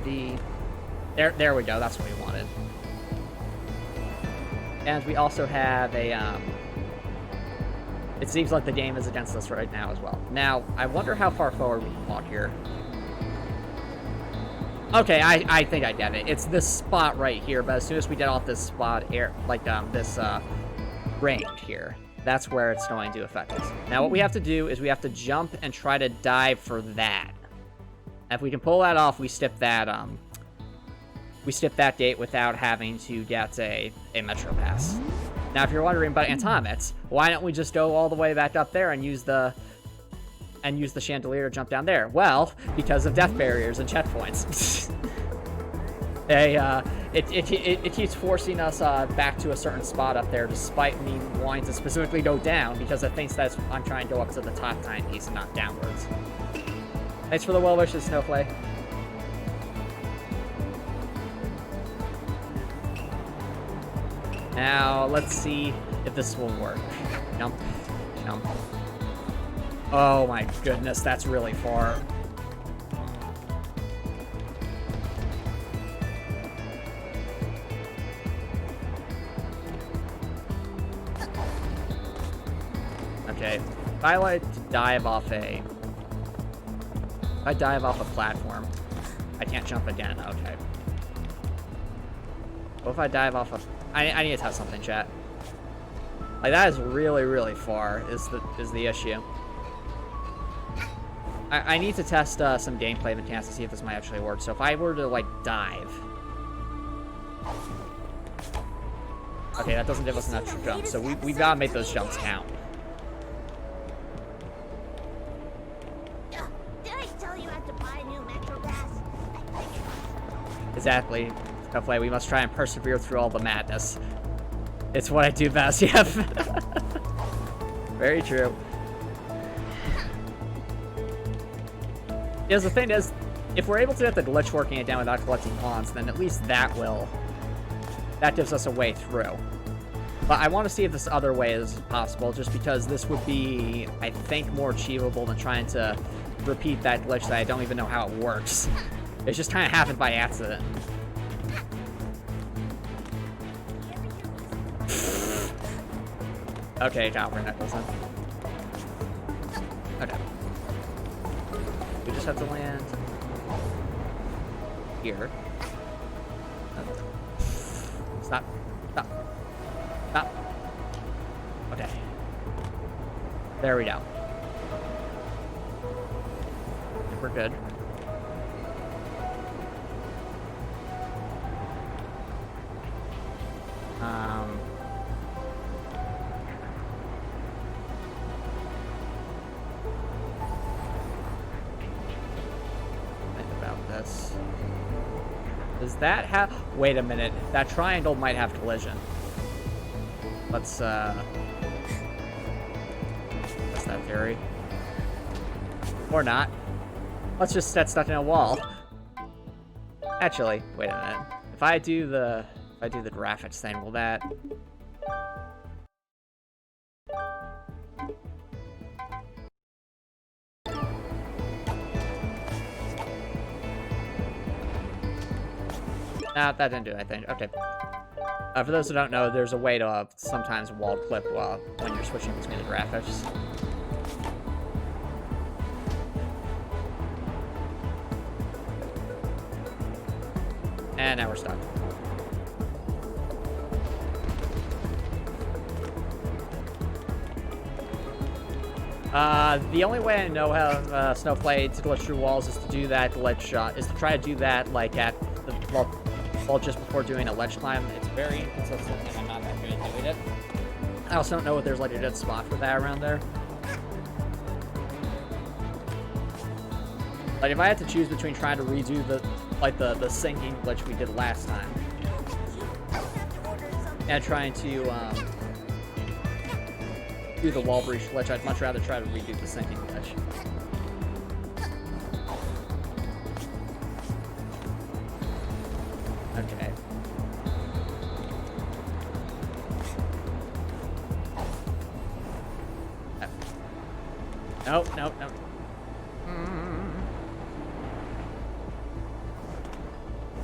there we go, that's what we wanted. And we also have a, it seems like the game is against us right now as well. Now, I wonder how far forward we can walk here. Okay, I think I get it. It's this spot right here, but as soon as we get off this spot, this range here, that's where it's going to affect us. Now, what we have to do is we have to jump and try to dive for that. And if we can pull that off, we skip that gate without having to get a Metro Pass. Now, if you're wondering about Antomicx, why don't we just go all the way back up there and use the chandelier to jump down there? Well, because of death barriers and checkpoints. It keeps forcing us back to a certain spot up there, despite me wanting to specifically go down, because it thinks that I'm trying to go up to the top timepiece and not downwards. Thanks for the well wishes, Snowflake. Now, let's see if this will work. Jump. Jump. Oh my goodness, that's really far. Okay, if I like to dive off a If I dive off a platform, I can't jump again. Okay. What if I dive off of... I need to test something, chat. Like, that is really, really far, is the issue. I need to test some gameplay mechanics to see if this might actually work. So if I were to, like, dive... Okay, that doesn't give us enough to jump, so we've got to make those jumps count. Did I tell you I have to buy a new Metro Pass? Exactly. Hopefully, we must try and persevere through all the madness. It's what I do best, yeah. Very true. Because the thing is, if we're able to get the glitch working it down without collecting pawns, then at least that gives us a way through. But I want to see if this other way is possible, just because this would be, I think, more achievable than trying to repeat that glitch that I don't even know how it works. It just kind of happened by accident. Okay, Copper Knuckles then. Okay. We just have to land here. Stop. Stop. Stop. Okay. There we go. We're good. Think about this. Does that have... Wait a minute. That triangle might have collision. Let's, That's that theory. Or not. Let's just get stuck in a wall. Actually, wait a minute. If I do the graphics thing, will that... Nah, that didn't do anything. Okay. For those who don't know, there's a way to sometimes wall clip when you're switching between the graphics. And now we're stuck. The only way I know how Snowflake to glitch through walls is to do that glitch, is to try to do that, like, at the, well, just before doing a ledge climb. It's very inconsistent, and I'm not that good at doing it. I also don't know if there's, like, a good spot for that around there. Like, if I had to choose between trying to redo the sinking glitch we did last time, and trying to, do the wall breach glitch, I'd much rather try to redo the sinking glitch. Okay. Nope, nope, nope.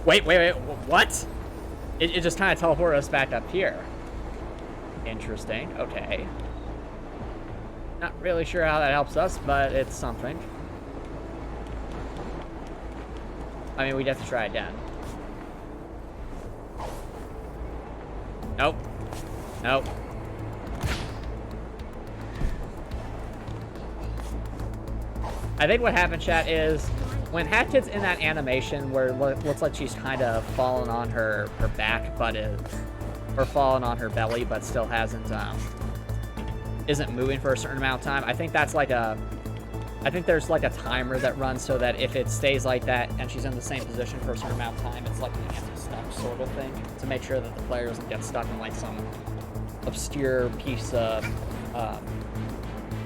Wait, what? It just kind of teleported us back up here. Interesting, okay. Not really sure how that helps us, but it's something. I mean, we'd have to try again. Nope. Nope. I think what happened, chat, is when Hatchet's in that animation where it looks like she's kind of fallen on her back, but or fallen on her belly, but still isn't moving for a certain amount of time. I think that's like I think there's like a timer that runs so that if it stays like that and she's in the same position for a certain amount of time, it's like an anti-stuck sort of thing to make sure that the player doesn't get stuck in like some obscure piece of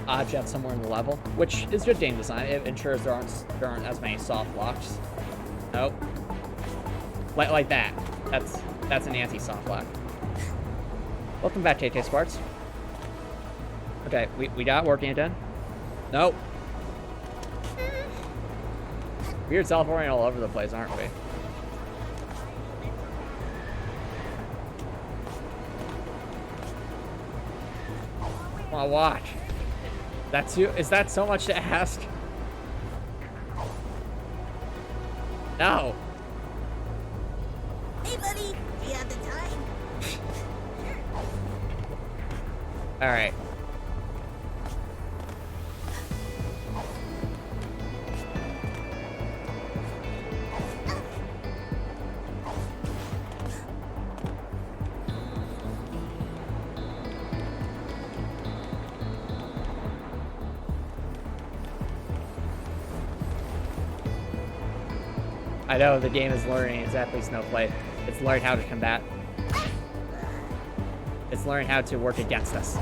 object somewhere in the level, which is good game design. It ensures there aren't as many soft blocks. Nope. Like that. That's an anti-soft block. Welcome back, KK Sparks. Okay, we got working again. Nope. We're teleporting all over the place, aren't we? Come on, watch. That's you. Is that so much to ask? No. Hey, buddy. Do you have the time? All right. I know the game is learning exactly Snowflake. It's learned how to combat. It's learned how to work against us.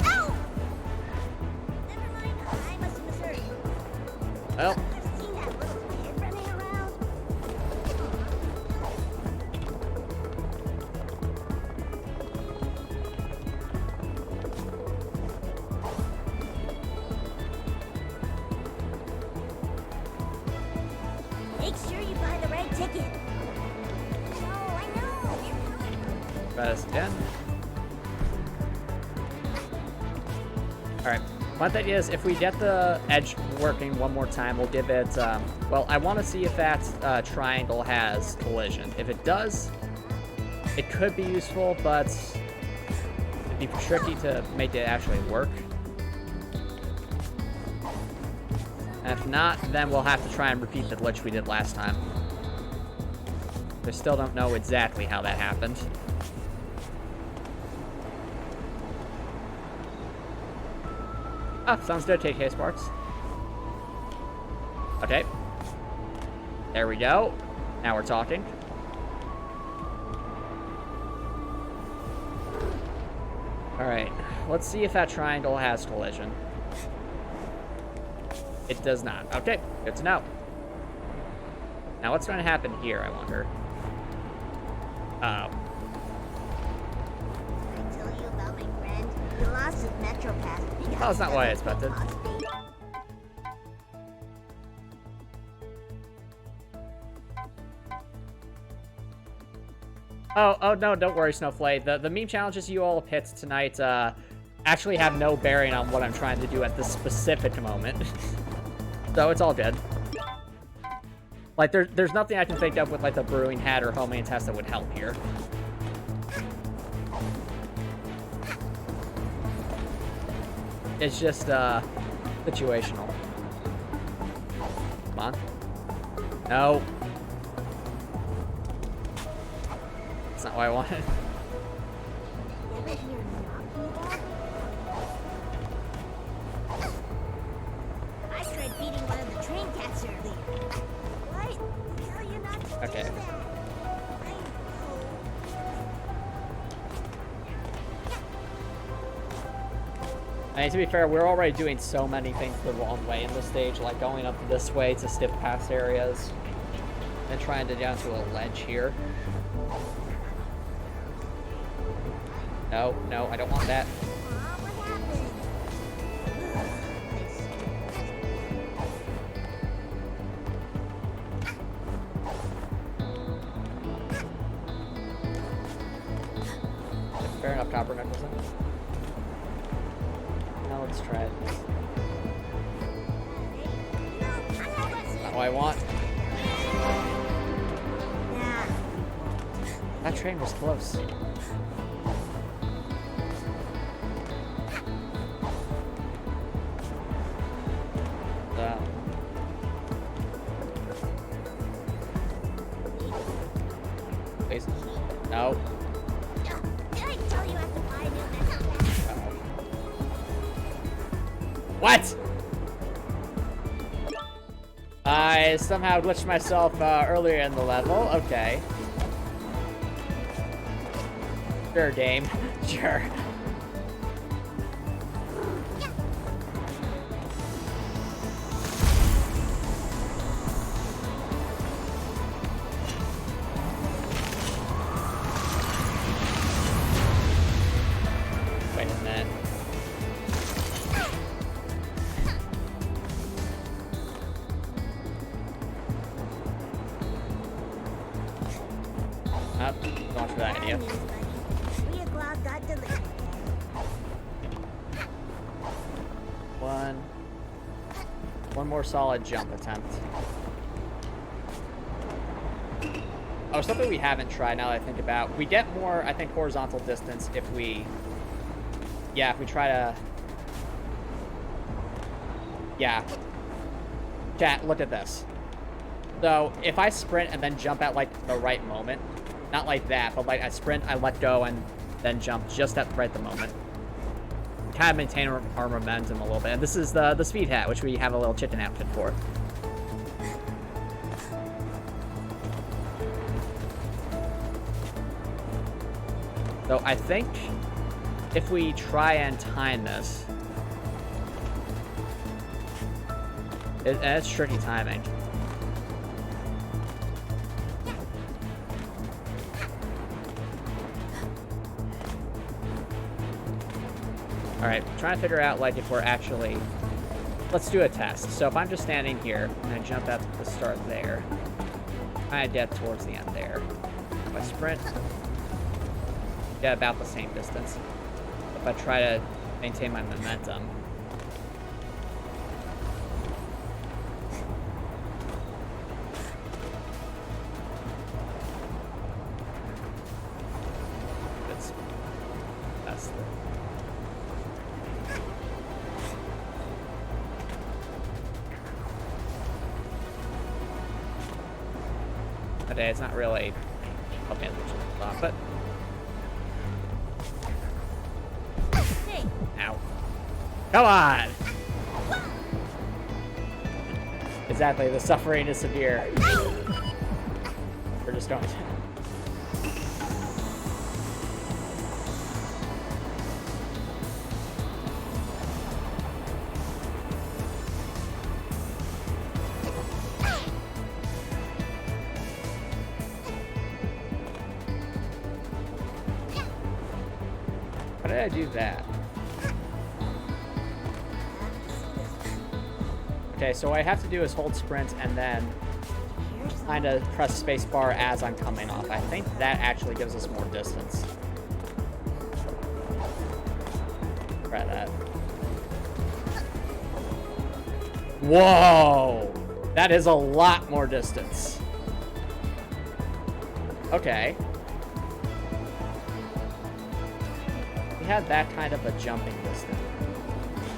Ow! Never mind. I must have misheard. Well, I've seen that little kid running around. Make sure you buy the right ticket. No, I know. try this again. All right. My thing is, if we get the edge working one more time, we'll give it, well, I want to see if that triangle has collision. If it does, it could be useful, but it'd be tricky to make it actually work. And if not, then we'll have to try and repeat the glitch we did last time. I still don't know exactly how that happened. Ah, sounds good, KK Sparks. Okay. There we go. Now we're talking. Alright, let's see if that triangle has collision. It does not. Okay, good to know. Now what's going to happen here, I wonder? Uh-oh. I tell you about my friend. He lost his Metro Pass. Oh, that's not what I expected. Oh no, don't worry, Snowflake. The meme challenges you all picked tonight actually have no bearing on what I'm trying to do at this specific moment. So it's all good. Like, there's nothing I can think of with, like, the brewing hat or homing test that would help here. It's just, situational. Come on. No. That's not what I wanted. Ever hear Nyakuza? I tried beating one of the train cats earlier. What? Tell you not to Okay. do that. I mean, to be fair, we're already doing so many things the wrong way in this stage, like going up this way to skip past areas, and trying to get down to a ledge here. No, no, I don't want that. What happened? Fair enough, Copper Nicholson. Now let's try it. Not what I want. Yeah. That train was close. Please. No. Did I tell you I have to buy a new Metro Pass? What? I somehow glitched myself earlier in the level. Okay. Sure, game. Sure. Wait a minute. Up. Going for that idea. Bad news, buddy. 3 o'clock got delayed. more solid jump attempt. Oh, something we haven't tried now that I think about. We get more, I think, horizontal distance if we... Yeah, if we try to... Yeah. Chat, look at this. So, if I sprint and then jump at, like, the right moment, not like that, but, like, I sprint, I let go, and then jump just at the moment. Kind of maintain our momentum a little bit. And this is the speed hat, which we have a little chicken outfit for. So I think if we try and time this, it's tricky timing. All right, trying to figure out like if we're actually, let's do a test. So if I'm just standing here and I jump at the start there, I get towards the end there. If I sprint, get about the same distance. If I try to maintain my momentum, that's the... Okay, it's not really helping as much as I thought, but... Ow. Come on! Exactly, the suffering is severe. We're just going to... How did I do that? Okay, so what I have to do is hold sprint and then kind of press spacebar as I'm coming off. I think that actually gives us more distance. Try that. Whoa! That is a lot more distance. Okay. We had that kind of a jumping distance.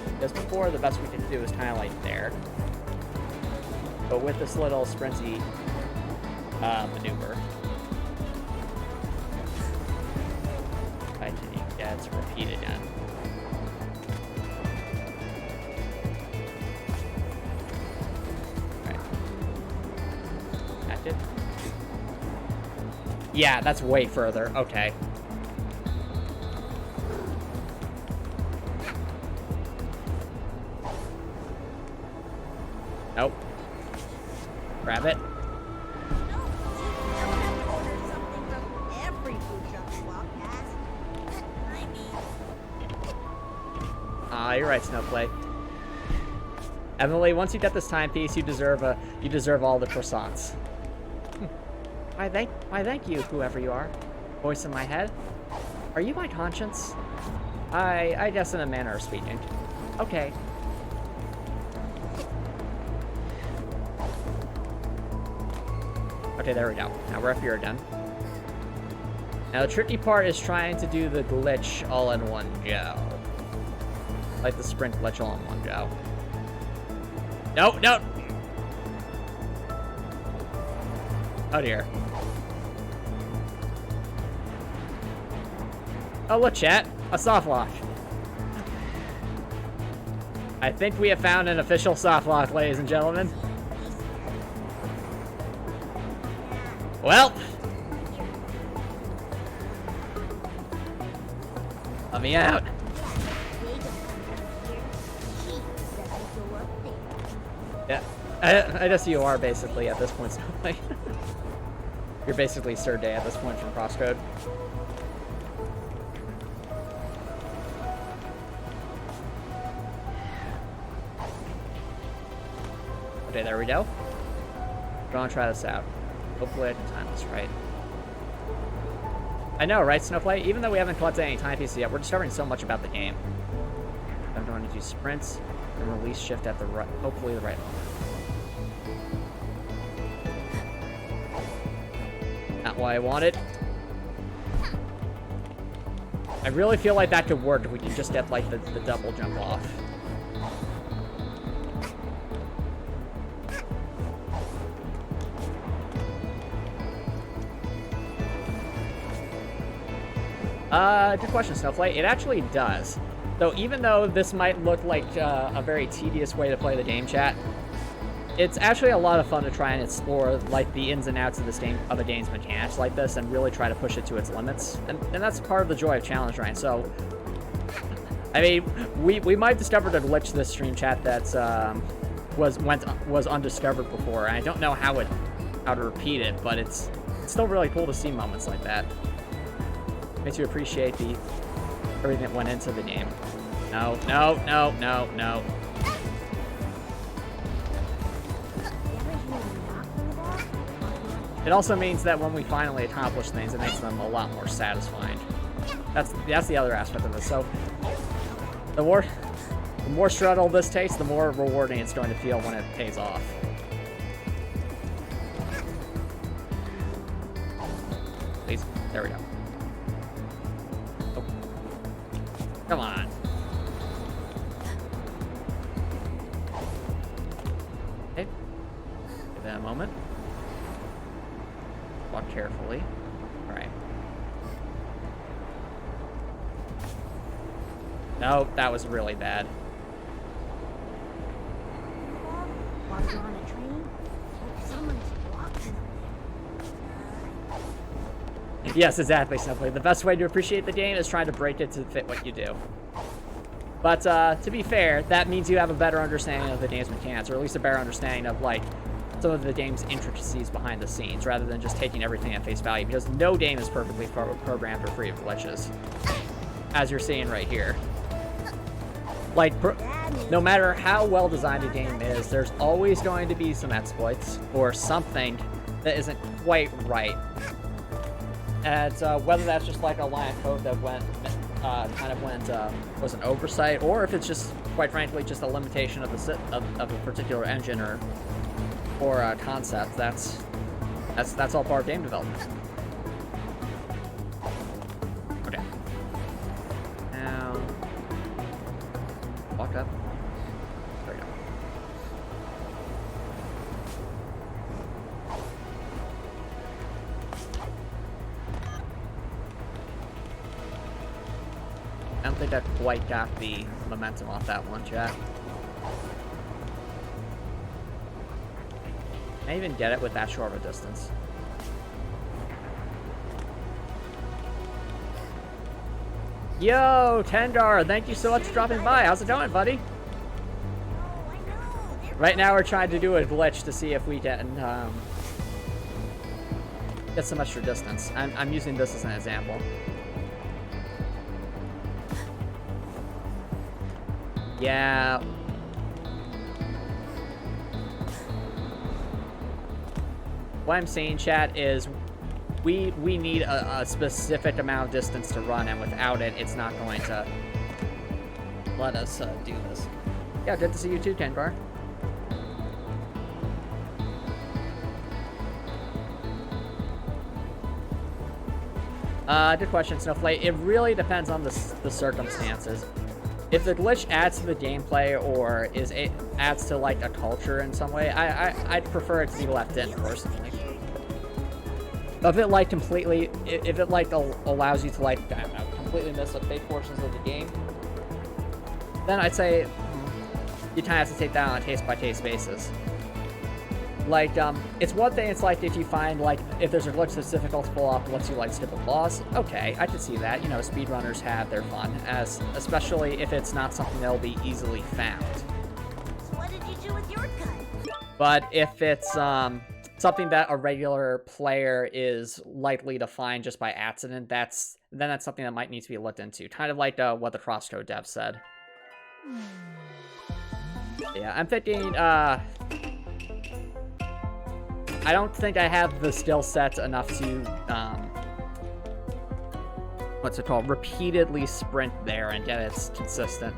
Because before, the best we could do was kind of like there. But with this little sprinty maneuver, I can get to repeat again. Alright. Active. Yeah, that's way further. Okay. Nope. Grab it. Ah, you're right, Snowflake. Emily, once you get this timepiece, you deserve all the croissants. Why thank you, whoever you are. Voice in my head. Are you my conscience? I guess in a manner of speaking. Okay. Okay, there we go. Now we're up here again. Now the tricky part is trying to do the glitch all in one go. Like the sprint glitch all in one go. No, no! Oh dear. Oh look, chat. A soft lock. I think we have found an official soft lock, ladies and gentlemen. Well, let me out. Yeah, I guess you are basically at this point, Snowflake. You're basically Sir Day at this point from Crosscode. Okay, there we go. We're gonna try this out. Hopefully I can time this right. I know, right, Snowflake? Even though we haven't collected any timepieces yet, we're discovering so much about the game. I'm going to do sprints. and release shift at the right, hopefully the right moment. Not what I wanted. I really feel like that could work if we could just get, like, the double jump off. Good question, Snowflake. It actually does. So even though this might look like a very tedious way to play the game, chat, it's actually a lot of fun to try and explore, like, the ins and outs of this game, of a game's mechanics like this, and really try to push it to its limits. And that's part of the joy of challenge grind. So, I mean, we might have discovered a glitch this stream, chat, that was undiscovered before. And I don't know how to repeat it, but it's still really cool to see moments like that. Makes you appreciate everything that went into the game. No, no, no, no, no. It also means that when we finally accomplish things, it makes them a lot more satisfying. That's the other aspect of this. So, the more struggle this takes, the more rewarding it's going to feel when it pays off. Please, there we go. Oh. Come on. Okay. Give that a moment. Walk carefully. All right. No, that was really bad. While you're on a train, someone's walking up there. Yes, exactly, Snowflake. The best way to appreciate the game is trying to break it to fit what you do. But to be fair, that means you have a better understanding of the game's mechanics, or at least a better understanding of, like, some of the game's intricacies behind the scenes, rather than just taking everything at face value, because no game is perfectly programmed or free of glitches, as you're seeing right here. Like, no matter how well designed a game is, there's always going to be some exploits, or something that isn't quite right. And whether that's just like a line of code that was an oversight, or if it's just, quite frankly, just a limitation of a particular engine or a concept, that's all part of game development. Okay. Now, walk up. There we go. I don't think I quite got the momentum off that one, chat. Can I even get it with that short of a distance? Yo, Tendar, thank you so much for dropping by. How's it going, buddy? Right now we're trying to do a glitch to see if we can get some extra distance. I'm using this as an example. Yeah. What I'm saying, chat, is we need a specific amount of distance to run, and without it, it's not going to let us do this. Yeah, good to see you too, Kenbar. Good question, Snowflake. It really depends on the circumstances. If the glitch adds to the gameplay or adds to, like, a culture in some way, I'd prefer it to be left in, personally. If it, like, allows you to, like, I don't know, completely miss up big portions of the game, then I'd say you kind of have to take that on a case-by-case basis. Like, it's one thing, it's like if you find, like, if there's a glitch that's difficult to pull off and lets you, like, skip a boss, okay, I can see that. You know, speedrunners have their fun, especially if it's not something that'll be easily found. So what did you do with your gun? But if it's, something that a regular player is likely to find just by accident, then that's something that might need to be looked into. Kind of like, what the Crosscode dev said. Yeah, I'm thinking, I don't think I have the skill set enough to, what's it called, repeatedly sprint there and get it consistent.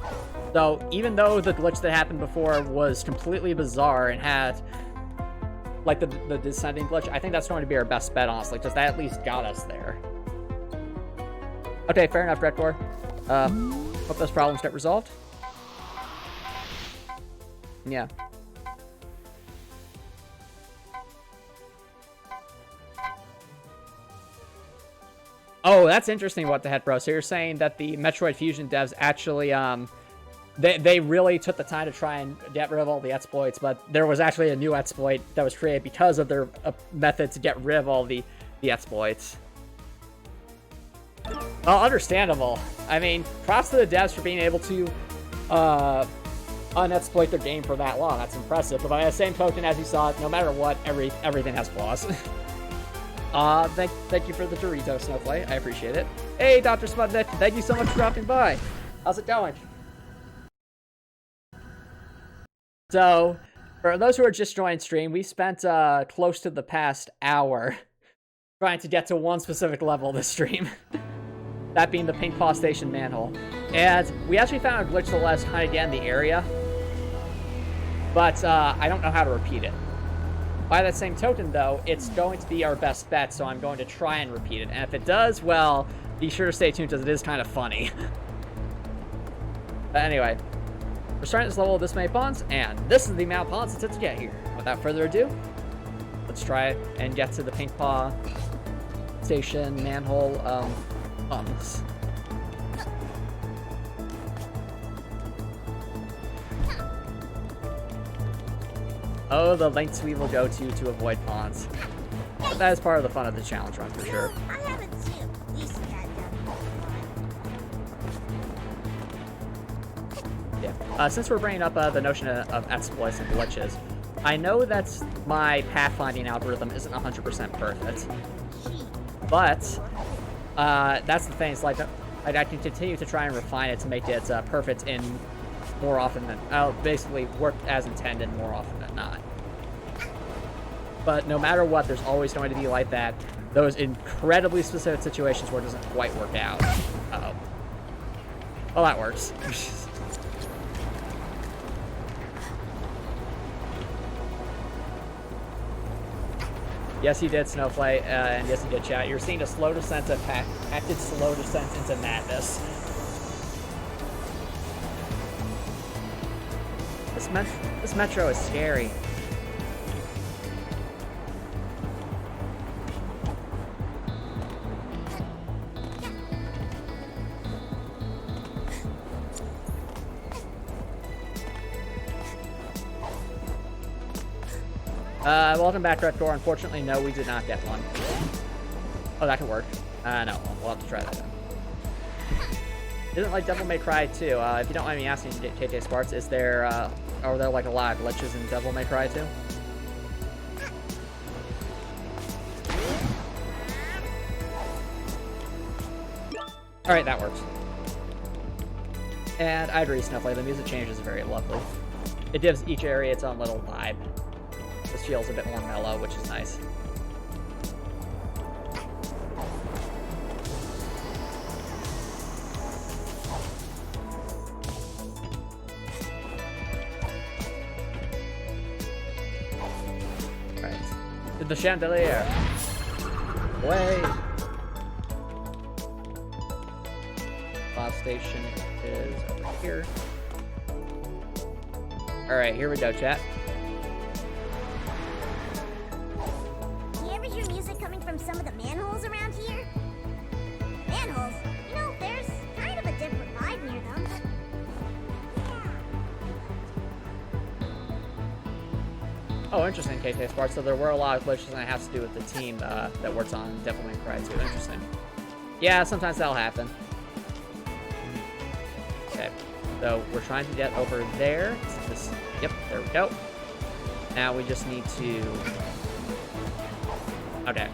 So even though the glitch that happened before was completely bizarre and had like the descending glitch, I think that's going to be our best bet, honestly, because that at least got us there. Okay, fair enough, Redcore. Hope those problems get resolved. Yeah. Oh, that's interesting, what the heck, bro. So you're saying that the Metroid Fusion devs actually, they really took the time to try and get rid of all the exploits, but there was actually a new exploit that was created because of their method to get rid of all the exploits. Well, understandable. I mean, props to the devs for being able to unexploit their game for that long. That's impressive. But by the same token, as you saw, no matter what, everything has flaws. Thank you for the Dorito, Snowflake. I appreciate it. Hey, Dr. Smudnik, thank you so much for dropping by. How's it going? So, for those who are just joining stream, we spent close to the past hour trying to get to one specific level of the stream. That being the Pink Paw Station manhole. And we actually found a glitch that let us kind of get in the area. But I don't know how to repeat it. By that same token, though, it's going to be our best bet, so I'm going to try and repeat it. And if it does, well, be sure to stay tuned, because it is kind of funny. But anyway, we're starting this level with this many pawns, and this is the amount of pawns it took to get here. Without further ado, let's try and get to the Pink Paw Station manhole pawns. Oh, the lengths we will go to avoid pawns. That is part of the fun of the challenge run, for sure. I haven't seen at least that done. Yeah. Since we're bringing up the notion of exploits and glitches, I know that my pathfinding algorithm isn't 100% perfect. But that's the thing. It's like I can continue to try and refine it to make it perfect in more often than basically work as intended more often than not. But no matter what, there's always going to be like that, those incredibly specific situations where it doesn't quite work out. Uh-oh. Well, that works. Yes, you did, Snowflake, and yes, you did, chat. You're seeing a slow descent of acted slow descent into madness. This metro is scary. Welcome back, Rector. Unfortunately, no, we did not get one. Oh, that could work. No, we'll have to try that then. Isn't like Devil May Cry 2? If you don't mind me asking, KK Sparks, are there like a lot of glitches in Devil May Cry 2? Alright, that works. And I agree, Snowflake, the music change is very lovely. It gives each area its own little vibe. This feels a bit more mellow, which is nice. Right. The chandelier. Away. Bob station is over here. Alright, here we go, chat. From some of the manholes around here? Manholes? You know, there's kind of a different vibe near them. Oh, interesting, KK Sparks. So there were a lot of glitches, and it has to do with the team that works on Devil May Cry 2. Interesting. Yeah, sometimes that'll happen. Okay, so we're trying to get over there. Yep, there we go. Now we just need to... Okay.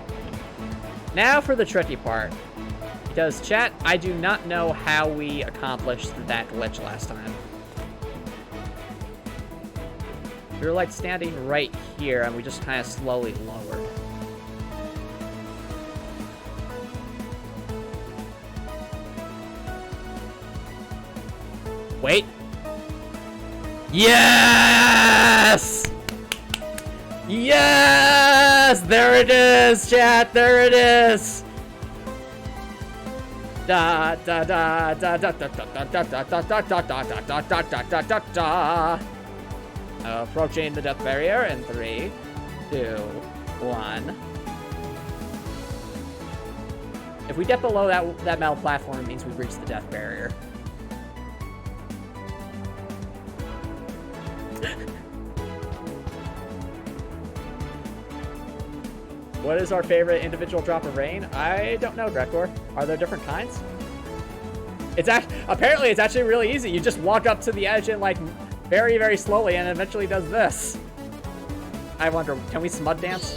Now for the tricky part. Because, chat, I do not know how we accomplished that glitch last time. We were, like, standing right here, and we just kind of slowly lowered. Wait. Yes! Yes! There it is, chat. There it is. Da da da da da da da da da da da da da da da da da da. Approaching the death barrier in 3, 2, 1. If we get below that metal platform, it means we've reached the death barrier. What is our favorite individual drop of rain? I don't know, Grekor. Are there different kinds? Apparently it's actually really easy. You just walk up to the edge and like very, very slowly and eventually does this. I wonder, can we smud dance?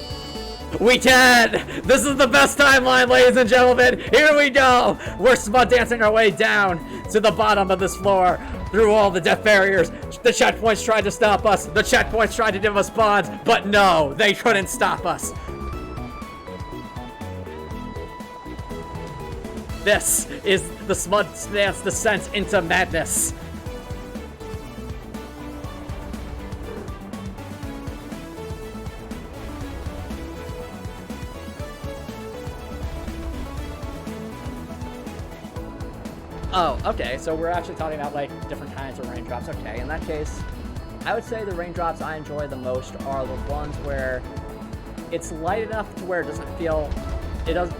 We can! This is the best timeline, ladies and gentlemen! Here we go! We're smud dancing our way down to the bottom of this floor through all the death barriers. The checkpoints tried to stop us. The checkpoints tried to give us bonds, but no, they couldn't stop us. This is the smud dance descent into madness. Oh, okay, so we're actually talking about, like, different kinds of raindrops. Okay, in that case, I would say the raindrops I enjoy the most are the ones where it's light enough to where it doesn't feel... It does...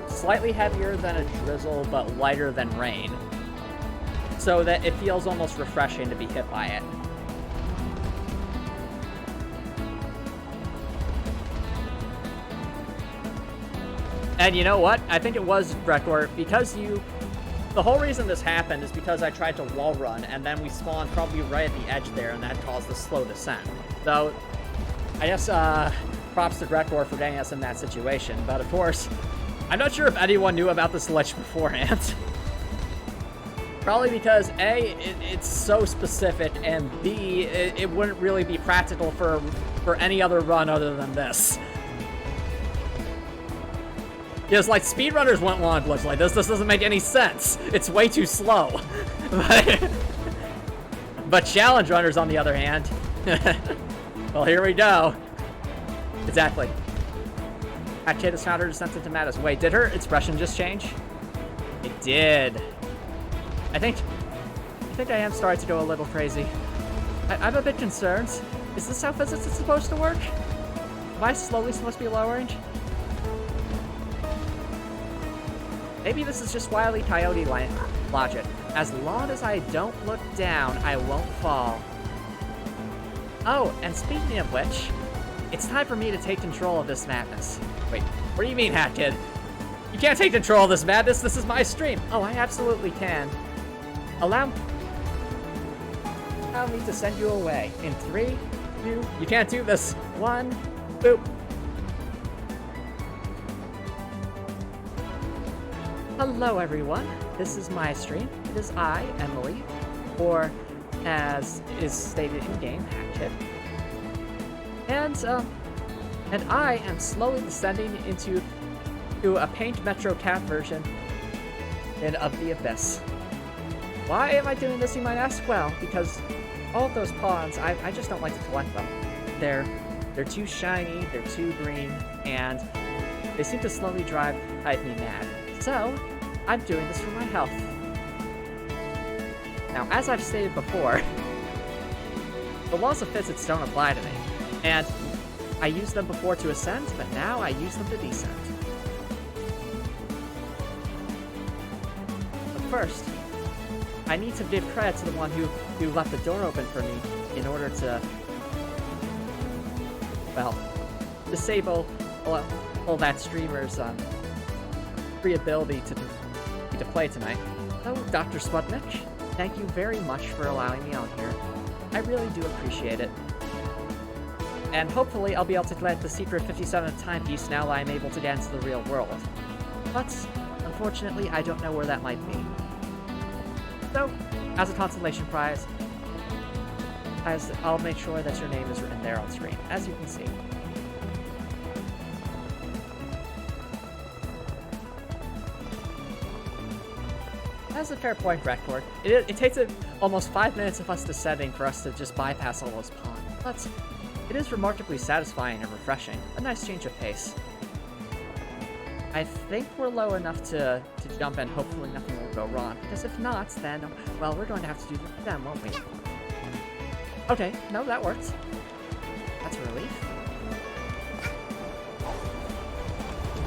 Slightly heavier than a drizzle, but lighter than rain. So that it feels almost refreshing to be hit by it. And you know what? I think it was, Grekor, because the whole reason this happened is because I tried to wall run, and then we spawned probably right at the edge there, and that caused the slow descent. So, I guess, props to Grekor for getting us in that situation, but of course, I'm not sure if anyone knew about this glitch beforehand. Probably because, A, it's so specific, and B, it wouldn't really be practical for any other run other than this. Because, like, speedrunners wouldn't want a glitch like this. This doesn't make any sense. It's way too slow. But challenge runners, on the other hand... well, here we go. Exactly. Kate has found her descent into madness. Wait, did her expression just change? It did. I think I am starting to go a little crazy. I'm a bit concerned. Is this how physics is supposed to work? Am I slowly supposed to be lowering? Maybe this is just Wile E. Coyote logic. As long as I don't look down, I won't fall. Oh, and speaking of which, it's time for me to take control of this madness. Wait, what do you mean, Hat Kid? You can't take control of this madness, this is my stream. Oh, I absolutely can. Allow me to send you away. In 3, 2, you can't do this. 1, boop. Hello everyone, this is my stream. It is I, Emily, or as is stated in game, Hatchet. And I am slowly descending into a Paint Metro Cat version of the Abyss. Why am I doing this, you might ask? Well, because all of those pawns, I just don't like to collect them. They're too shiny, they're too green, and they seem to slowly drive me mad. So, I'm doing this for my health. Now, as I've stated before, the laws of physics don't apply to me, and I used them before to ascend, but now I use them to descend. But first, I need to give credit to the one who left the door open for me in order to, well, disable all that streamer's free ability to play tonight. So, Dr. Sputnik, thank you very much for allowing me on here. I really do appreciate it. And hopefully I'll be able to collect the secret 57th timepiece now that I'm able to get into the real world. But, unfortunately, I don't know where that might be. So, as a consolation prize, I'll make sure that your name is written there on screen, as you can see. has a fair point, Record. It takes almost 5 minutes of us descending for us to just bypass all those ponds. But it is remarkably satisfying and refreshing. A nice change of pace. I think we're low enough to jump and hopefully nothing will go wrong. Because if not, then, well, we're going to have to do that then, won't we? Okay, no, that worked. That's a relief.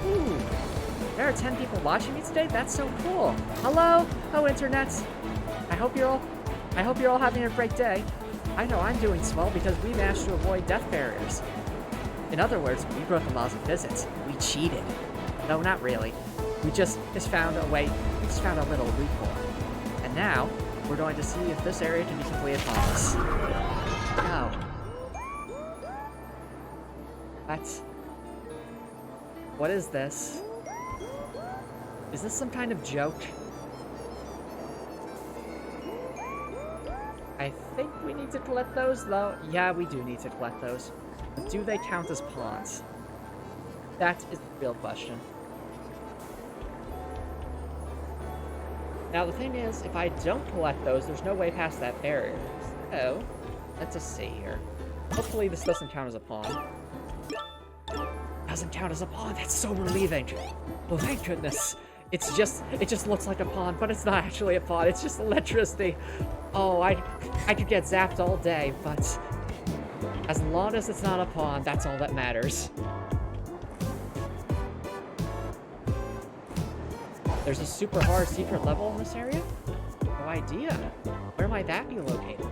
Ooh, there are 10 people watching me today? That's so cool. Hello? Oh, internet. I hope you're all having a great day. I know I'm doing swell because we managed to avoid death barriers. In other words, we broke the laws of physics. We cheated. No, not really. We just found a way, we just found a little loophole. And now, we're going to see if this area can be completed ponless. Oh. What is this? Is this some kind of joke? I think we need to collect those, though. Yeah, we do need to collect those. But do they count as pawns? That is the real question. Now, the thing is, if I don't collect those, there's no way past that barrier. So, let's just see here. Hopefully this doesn't count as a pawn. Doesn't count as a pawn. That's so relieving. Oh, thank goodness. It just looks like a pawn, but it's not actually a pawn. It's just electricity. Oh, I could get zapped all day, but as long as it's not a pawn, that's all that matters. There's a super hard secret level in this area? No idea. Where might that be located?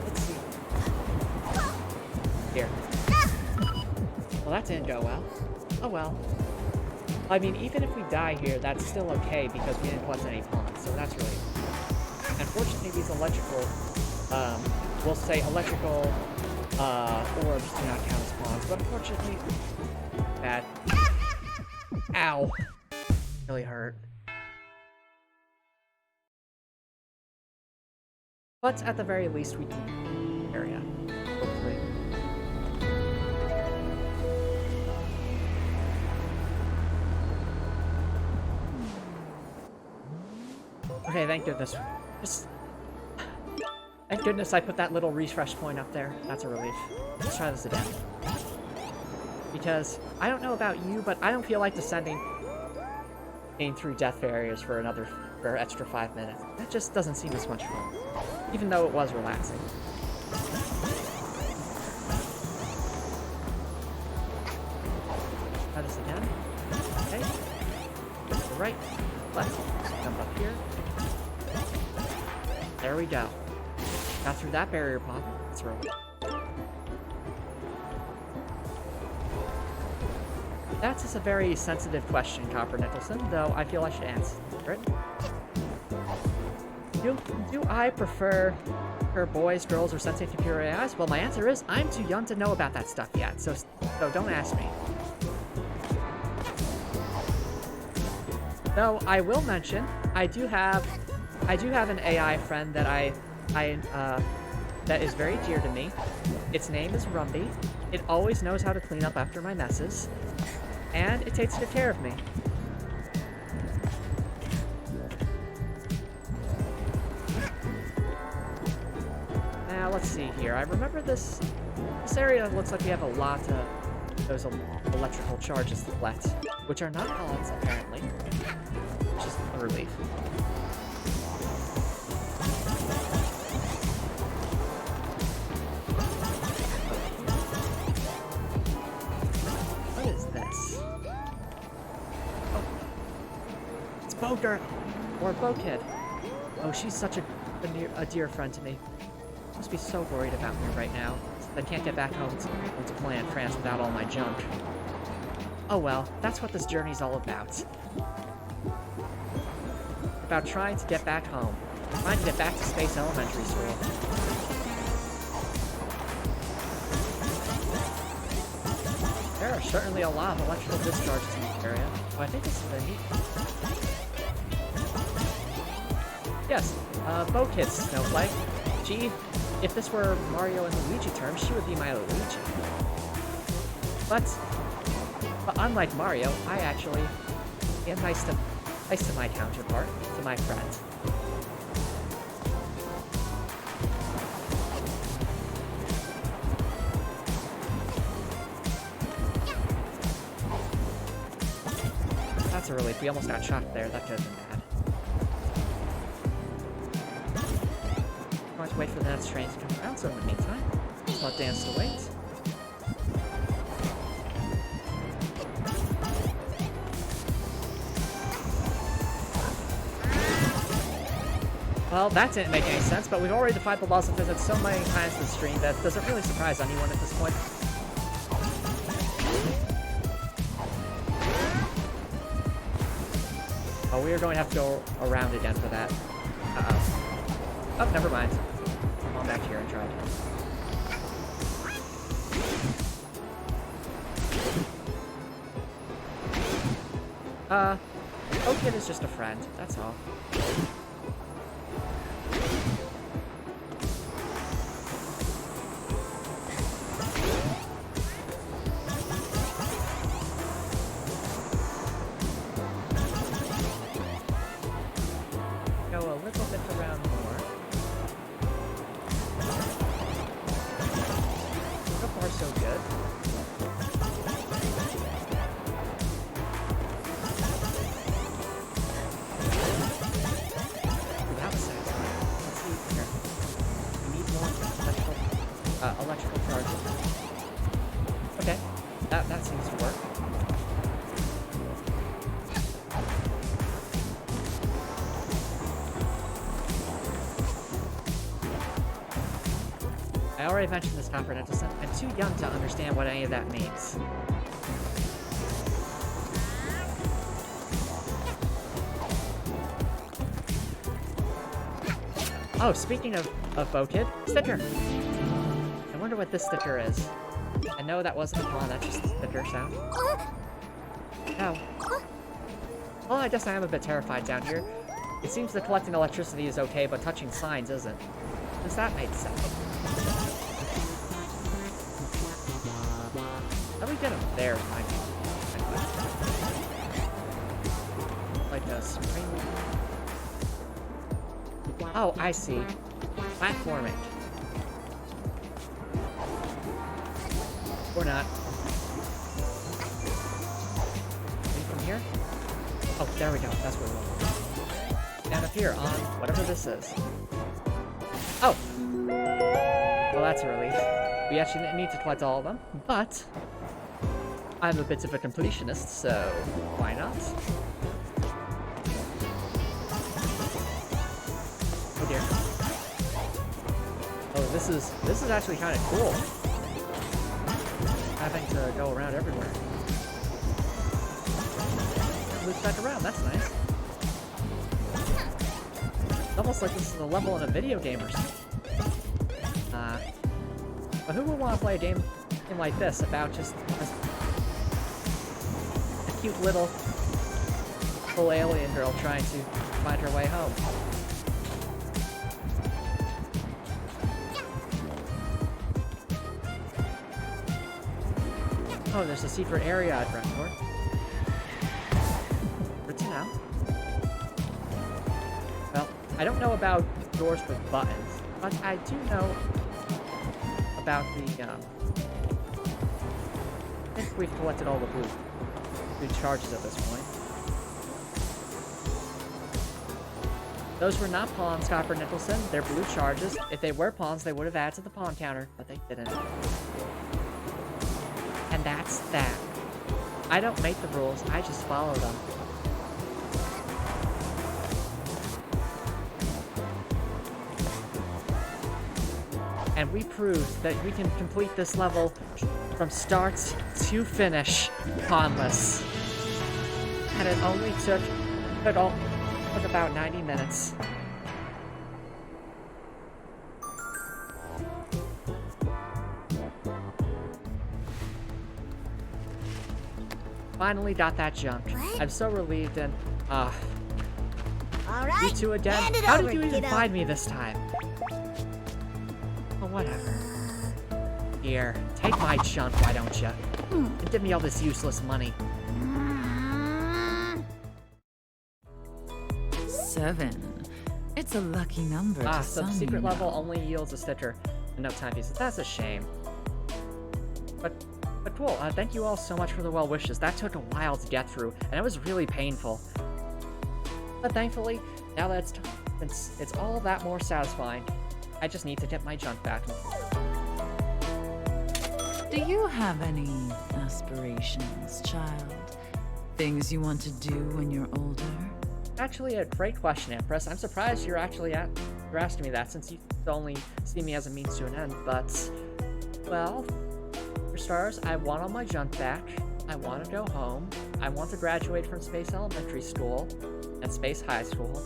Let's see. Here. Well, that didn't go well. Oh well. I mean, even if we die here, that's still okay because we didn't collect any pawns, so that's really... Unfortunately, these electrical, we'll say electrical, orbs do not count as pawns, but unfortunately, bad. Ow. Really hurt. But at the very least, we can the area. Hopefully. Okay, thank goodness. Thank goodness I put that little refresh point up there. That's a relief. Let's try this again. Because, I don't know about you, but I don't feel like descending through death barriers for an extra 5 minutes. That just doesn't seem as much fun. Even though it was relaxing. Try this again. Okay. To the right, left, jump up here. There we go. Got through that barrier pod. Let's roll. That's just a very sensitive question, Copper Nicholson, though I feel I should answer it. Do I prefer boys, girls, or sentient computer AIs? Well, my answer is I'm too young to know about that stuff yet, so don't ask me. Though I will mention, I do have an AI friend that that is very dear to me. Its name is Rumby. It always knows how to clean up after my messes, and it takes good care of me. Now let's see here. I remember this area looks like we have a lot of those electrical charges to collect, which are not pawns apparently, which is a relief. Bow girl, or bow kid. Oh, she's such a dear friend to me. Must be so worried about me right now. I can't get back home to Plan France without all my junk. Oh well, that's what this journey's all about. About trying to get back home. Trying to get back to Space Elementary School. There are certainly a lot of electrical discharges in this area. Oh, I think this is a neat... Yes, Bo Kid Snowflake. She if this were Mario and Luigi terms, she would be my Luigi. But unlike Mario, I actually am nice to my counterpart, to my friend. That's a relief. We almost got shot there. That could have been bad. I'm going to wait for the next train to come around, so in the meantime, just let Dance to wait. Well, that didn't make any sense, but we've already defied the laws of physics so many times this stream that doesn't really surprise anyone at this point. Oh, we are going to have to go around again for that. Uh-oh. Oh, never mind. Come on back here and try again. O-Kid is just a friend, that's all. Electrical charges. Okay, that seems to work. I already mentioned this confidential sense. I'm too young to understand what any of that means. Oh, speaking of O-Kid, sticker! I wonder what this sticker is. I know that wasn't a pawn, that's just a sticker sound. Ow. Well, I guess I am a bit terrified down here. It seems that collecting electricity is okay, but touching signs isn't. Does that make sense? How do we get him there? Like a spring... Oh, I see. Platforming. Or not. Maybe from here? Oh, there we go. That's where we want. Down up here on whatever this is. Oh! Well, that's a relief. We actually didn't need to collect all of them, but I'm a bit of a completionist, so why not? Oh dear. Oh, this is actually kind of cool. Having to go around everywhere. Loop back around, that's nice. It's almost like this is a level in a video game or something. But who would want to play a game like this about just a cute little alien girl trying to find her way home? Oh, there's a secret area I'd run for. Good to know. Well, I don't know about doors with buttons, but I do know about the, I think we've collected all the blue charges at this point. Those were not pawns, Copper Nicholson. They're blue charges. If they were pawns, they would have added to the pawn counter, but they didn't. And that's that. I don't make the rules, I just follow them. And we proved that we can complete this level from start to finish, pawnless. And it only took about 90 minutes. Finally got that junk. I'm so relieved and, All right, you two again? hand it How over, did you even kiddo. find me this time? Oh, whatever. Here, take my junk, why don't you? And give me all this useless money. 7. It's a lucky number to So the some, secret you level know. only yields a sticker and no timepieces. That's a shame. But cool. Thank you all so much for the well wishes. That took a while to get through, and it was really painful. But thankfully, now that it's all that more satisfying. I just need to get my junk back. Do you have any aspirations, child? Things you want to do when you're older? Actually, a great question, Empress. I'm surprised you're actually you're asking me that, since you only see me as a means to an end. But, well, for starters, I want all my junk back. I want to go home. I want to graduate from Space Elementary School, and Space High School,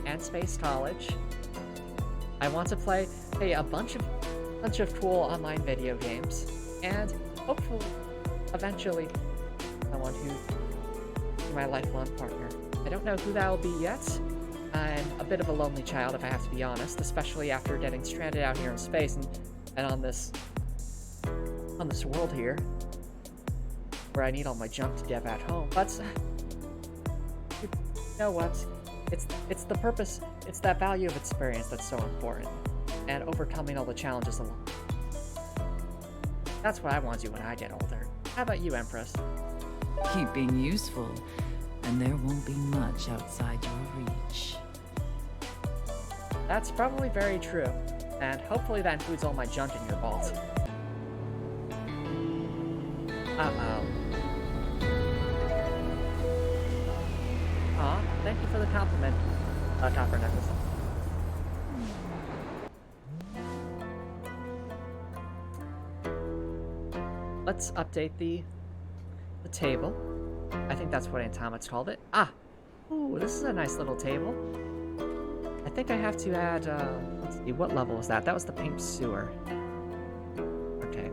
and Space College. I want to play a bunch of cool online video games, and hopefully, eventually, I want to be my lifelong partner. I don't know who that will be yet. I'm a bit of a lonely child, if I have to be honest, especially after getting stranded out here in space and on this world here, where I need all my junk to get back home. But you know what? It's the purpose. It's that value of experience that's so important, and overcoming all the challenges along. That's what I want to do when I get older. How about you, Empress? Keep being useful, and there won't be much outside your reach. That's probably very true, and hopefully that includes all my junk in your vault. Uh-oh. Aw, thank you for the compliment, Copper Nyakuza. Let's update the table. I think that's what Antomicx called it. Ah! Ooh, this is a nice little table. I think I have to add, let's see, what level was that? That was the pink sewer. Okay.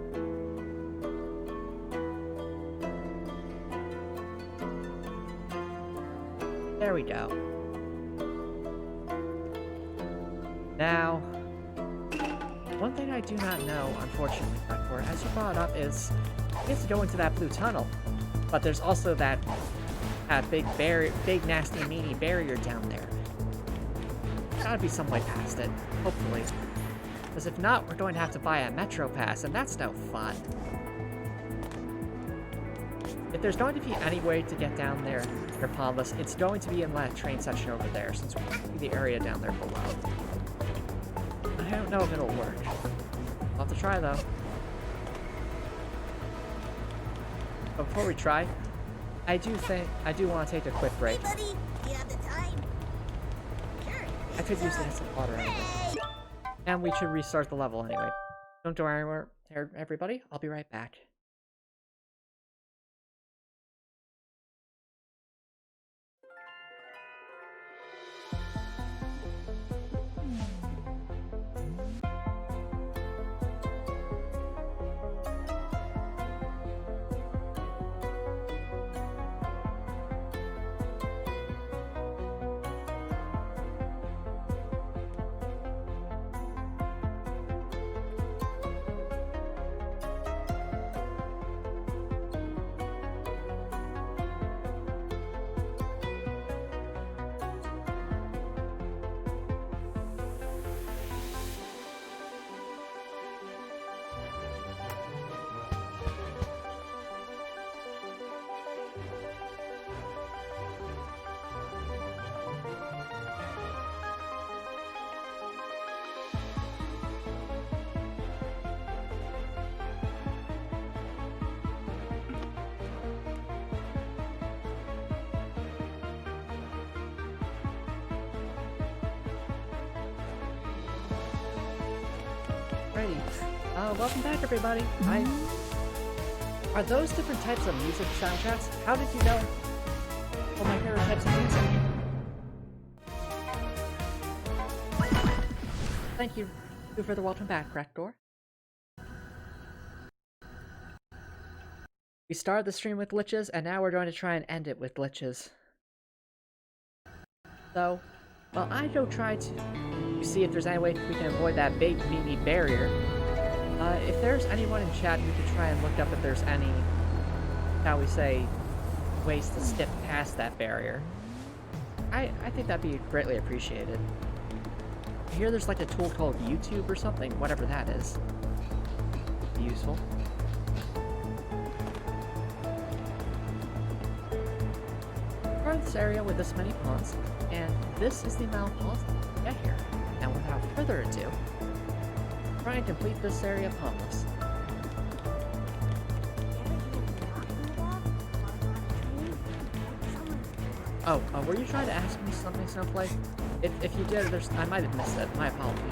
There we go. Now, one thing I do not know, unfortunately, Hardcore, as you brought up, is you have to go into that blue tunnel. But there's also that big nasty meaty barrier down there. Gotta be some way past it, hopefully. Because if not, we're going to have to buy a Metro Pass, and that's no fun. If there's going to be any way to get down there near Ponless, it's going to be in that train section over there, since we can see the area down there below. I don't know if it'll work. I'll have to try, though. But before we try, I do want to take a quick break. Hey, buddy, you have the time? Sure. I could use this some water anyway. And we should restart the level anyway. Don't go anywhere, everybody. I'll be right back. Alrighty. Welcome back, everybody. Are those different types of music soundtracks? How did you know what my favorite types of music? Thank you for the welcome back, Rector. We started the stream with glitches, and now we're going to try and end it with glitches. So, while I go try to to see if there's any way we can avoid that big meaty barrier. If there's anyone in chat who could try and look up if there's any, shall we say, ways to skip past that barrier, I think that'd be greatly appreciated. I hear there's like a tool called YouTube or something, whatever that is. Be useful. Part of this area with this many ponds, and this is the amount of ponds to get here. And without further ado, try and complete this area ponless. Oh, were you trying to ask me something, Snowflake? If you did, I might have missed it. My apologies.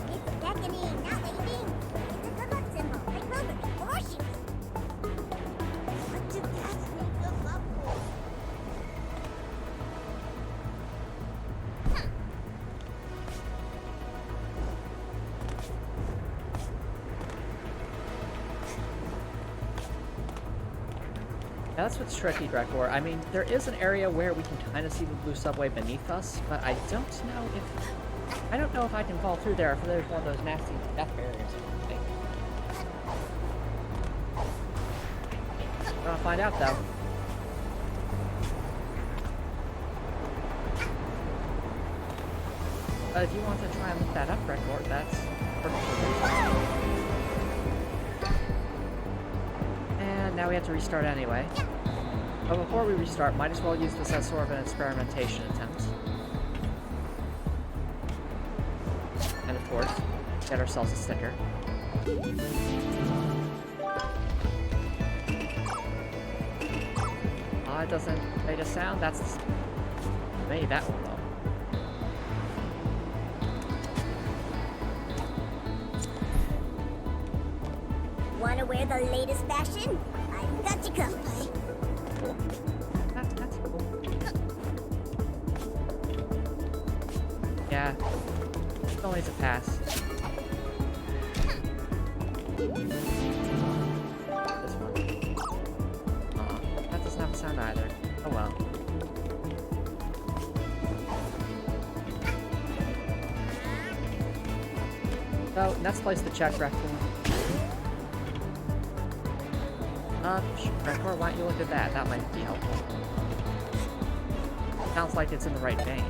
It's beckoning, not waving. It's a good luck symbol, like Rover or horseshoes. What do cats make of love for? Yeah, that's what's tricky, Drekor. I mean, there is an area where we can kind of see the blue subway beneath us, but I don't know if I can fall through there if there's one of those nasty death barriers or something. We're gonna find out, though. But if you want to try and look that up, Drekor, that's perfectly reasonable. And now we have to restart anyway. But before we restart, might as well use this as sort of an experimentation attempt. And of course, get ourselves a sticker. It doesn't make a sound, that's... Maybe that one though. Wanna wear the latest fashion? I've got you covered. Cool. That's cool. Yeah. Still needs a pass. This one. That doesn't have a sound either. Oh well. So, next place to check raccoon. Record, why don't you look at that? That might be helpful. Sounds like it's in the right vein.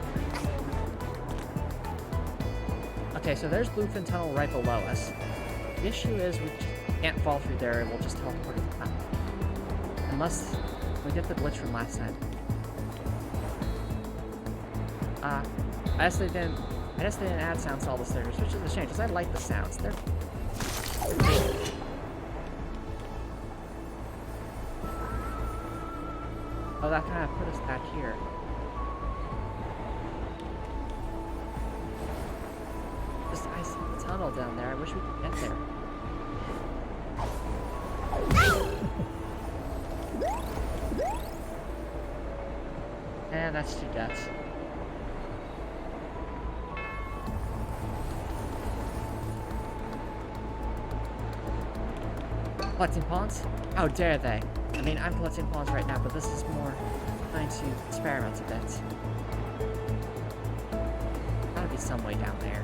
Okay, so there's Bluefin Tunnel right below us. The issue is we can't fall through there, we'll just teleport at the top. Unless we get the glitch from last time. I guess they didn't add sounds to all the stickers, which is a shame, because I like the sounds. They're... Oh, that kind of put us back here. I see the tunnel down there. I wish we could get there. And that's 2 deaths. Collecting pawns? How dare they? I mean, I'm collecting pawns right now, but this is more trying to experiment a bit. Gotta be some way down there.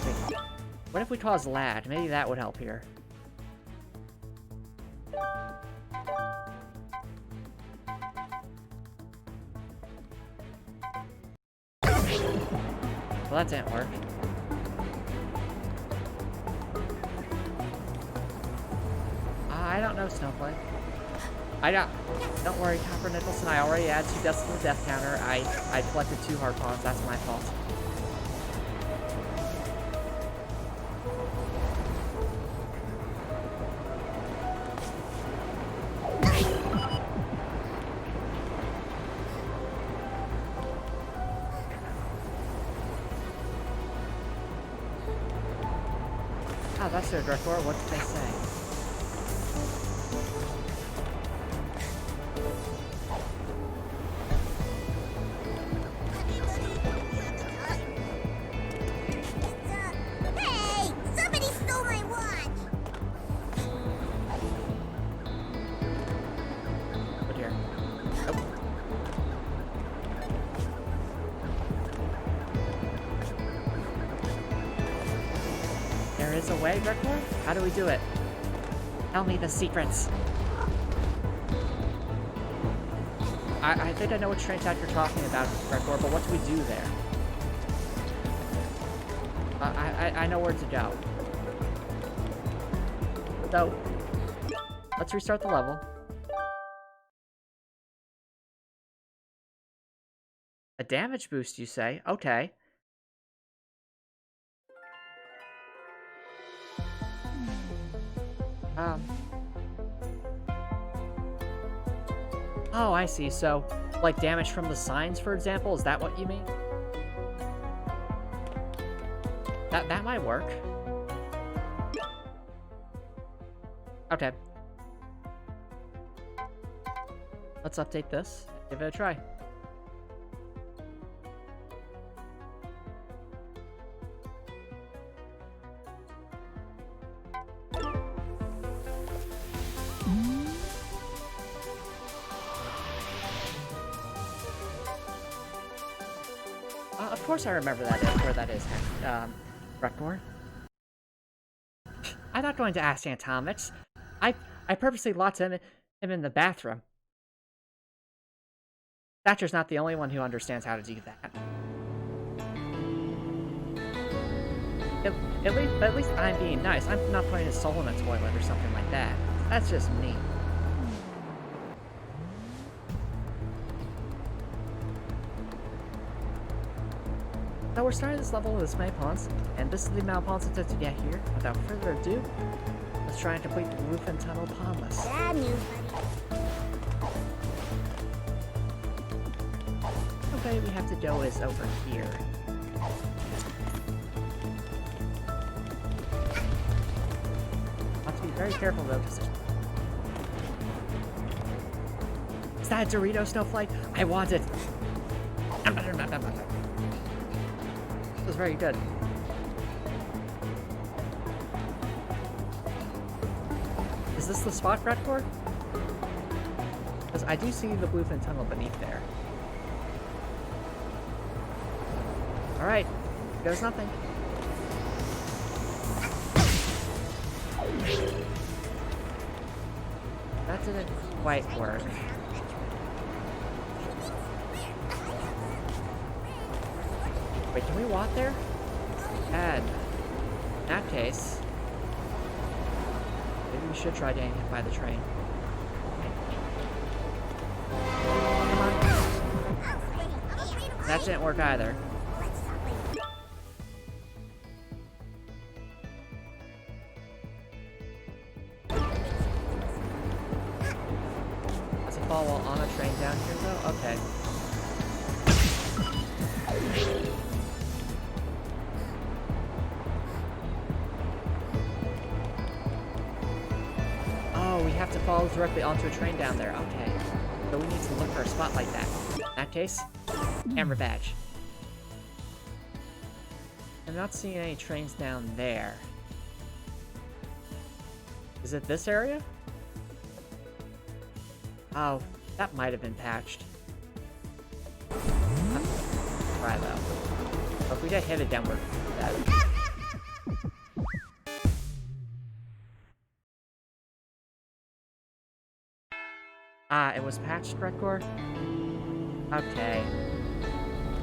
Wait, what if we cause Lad? Maybe that would help here. Well, that didn't work. I don't know, Snowflake. Don't worry, Copper Nicholson, I already added 2 deaths to the death counter. I collected 2 hard pawns, that's my fault. Oh, that's their Drekor. What did they say? is a way, Rekor? How do we do it? Tell me the secrets. I think I know which train track you're talking about, Rekor, but what do we do there? I know where to go. So, let's restart the level. A damage boost, you say? Okay. Oh, I see. So, like damage from the signs, for example? Is that what you mean? That might work. Okay. Let's update this. Give it a try. Of course I remember that where that is, Rekor. I'm not going to ask Antomicx. I purposely locked him in the bathroom. Thatcher's not the only one who understands how to do that. At least I'm being nice. I'm not putting his soul in a toilet or something like that. That's just me. So we're starting this level with this many pawns, and this is the amount of pawns it took to get here. Without further ado, let's try and complete the Bluefin tunnel Ponless. Bad news, buddy. The way we have to go is over here. Have to be very careful though, because is that a Dorito snowflake? I want it! This was very good. Is this the spot, Rekor? Because I do see the Bluefin tunnel beneath there. Alright, here goes nothing. That didn't quite work. Wait, can we walk there? And in that case, maybe we should try getting hit by the train. Come on. That didn't work either. Does it fall while on a train down here though? Okay. We have to follow directly onto a train down there. Okay. So we need to look for a spot like that. In that case, camera badge. I'm not seeing any trains down there. Is it this area? Oh, that might have been patched. Try though. But if we get hit again, we're dead. Ah, it was patched, Rekor? Okay.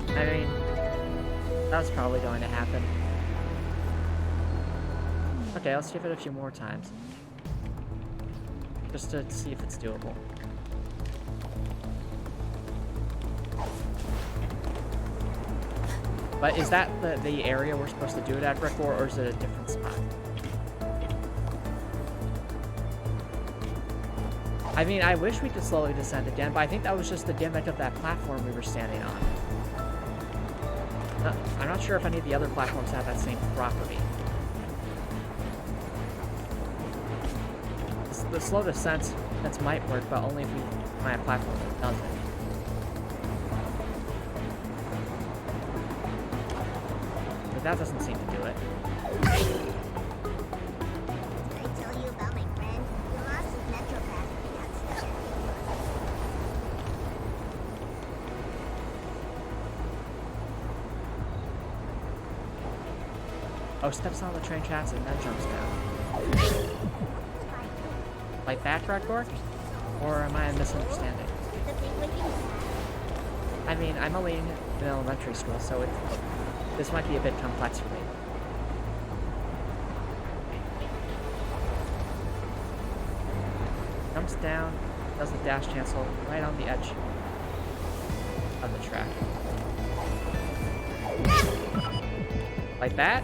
I mean, that's probably going to happen. Okay, let's give it a few more times. Just to see if it's doable. But is that the area we're supposed to do it at, Rekor, or is it a different spot? I mean, I wish we could slowly descend again, but I think that was just the gimmick of that platform we were standing on. I'm not sure if any of the other platforms have that same property. The slow descent might work, but only if we find a platform that doesn't. But that doesn't seem to do it. Did I tell you about my friend? He lost his metro pass and got stuck. Oh, steps on the train tracks and then jumps down. Like that, Gregor? Or am I misunderstanding? I mean, I'm only in elementary school, so this might be a bit complex for me. Jumps down, does the dash cancel right on the edge of the track. Like that?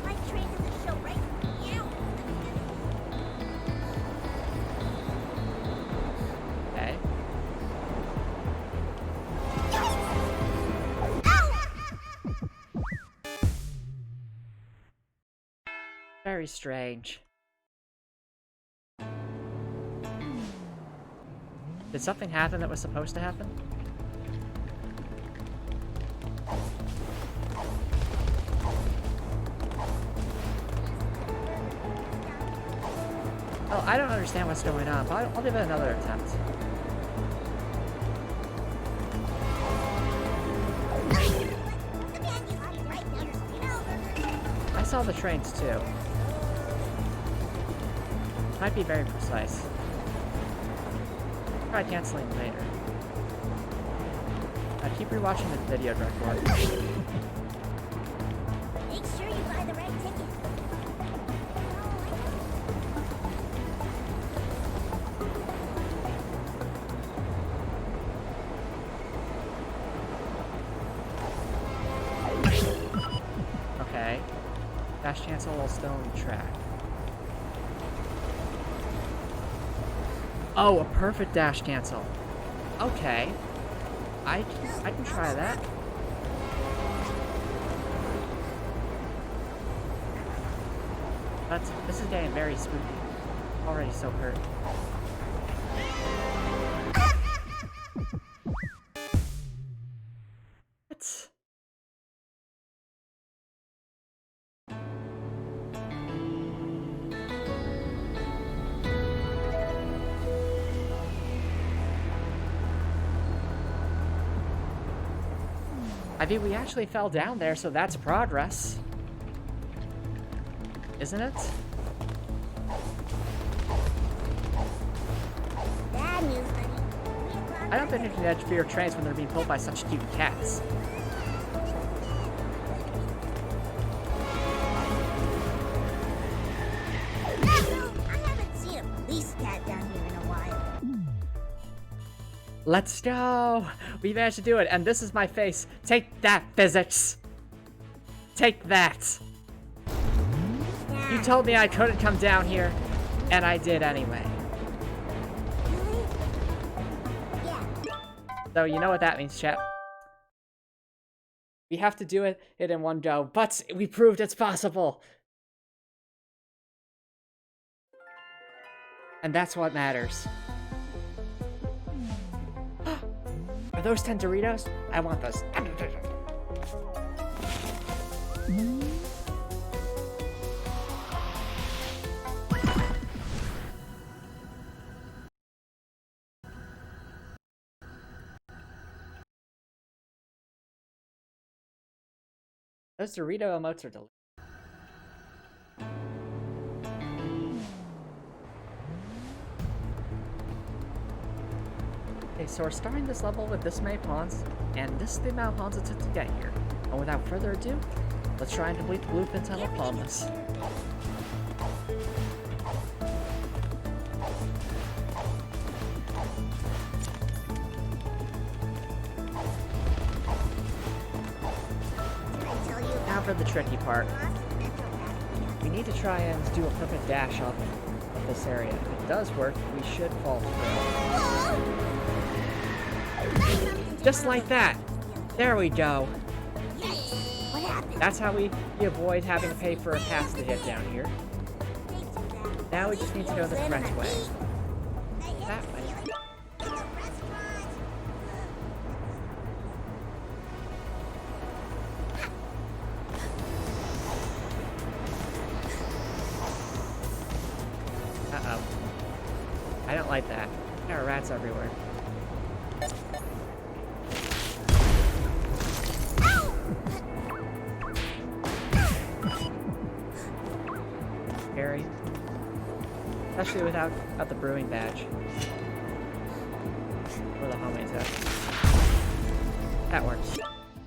My train doesn't show right now. Okay. Very strange. Did something happen that was supposed to happen? Oh, I don't understand what's going on, but I'll give it another attempt. I saw the trains too. Might be very precise. Try canceling later. I keep rewatching the video, Dreadboard. Make sure you buy the right ticket. Okay. Dash cancel while still on the track. Oh, a perfect dash cancel. Okay. I can try that. This is getting very spooky. Already so hurt. What? I mean, we actually fell down there, so that's progress. Isn't it? Bad news, honey. I don't think you can fear trains when they're being pulled by such cute cats. I haven't seen a police cat down here in a while. Let's go! We managed to do it, and this is my face. Take that, physics! Take that! You told me I couldn't come down here, and I did anyway. Really? Yeah. So you know what that means, chat. We have to do it in one go, but we proved it's possible! And that's what matters. Are those 10 Doritos? I want those. Those Dorito emotes are delicious. Okay, so we're starting this level with this many pawns, and this is the amount of pawns it took to get here. And without further ado, let's try and complete the Bluefin tunnel Ponless. Now for the tricky part. We need to try and do a perfect dash off of this area. If it does work, we should fall through. Just like that! There we go! What happened? That's how we avoid having to pay for a pass to hit down here. Now we just need to go the correct way. That way. Uh-oh. I don't like that. There are rats everywhere. Especially without the brewing badge. Or the homemade test. That works.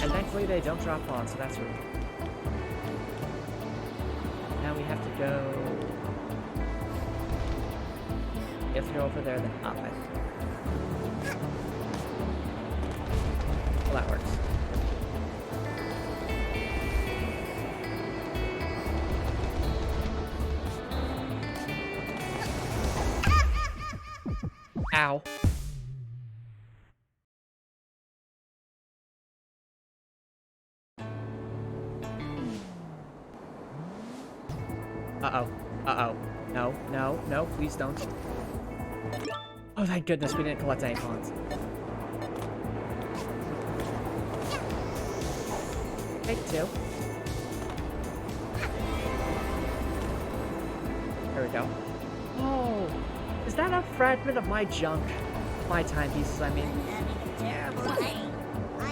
And thankfully they don't drop pawns, so that's rude. Now we have to go... We have to go over there, then up, I think. Well, that works. Ow. Uh-oh. Uh-oh. No, no, no, please don't. Oh, thank goodness we didn't collect any pawns. Take 2. There we go. Oh, is that a fragment of my junk? My timepieces, I mean. I'm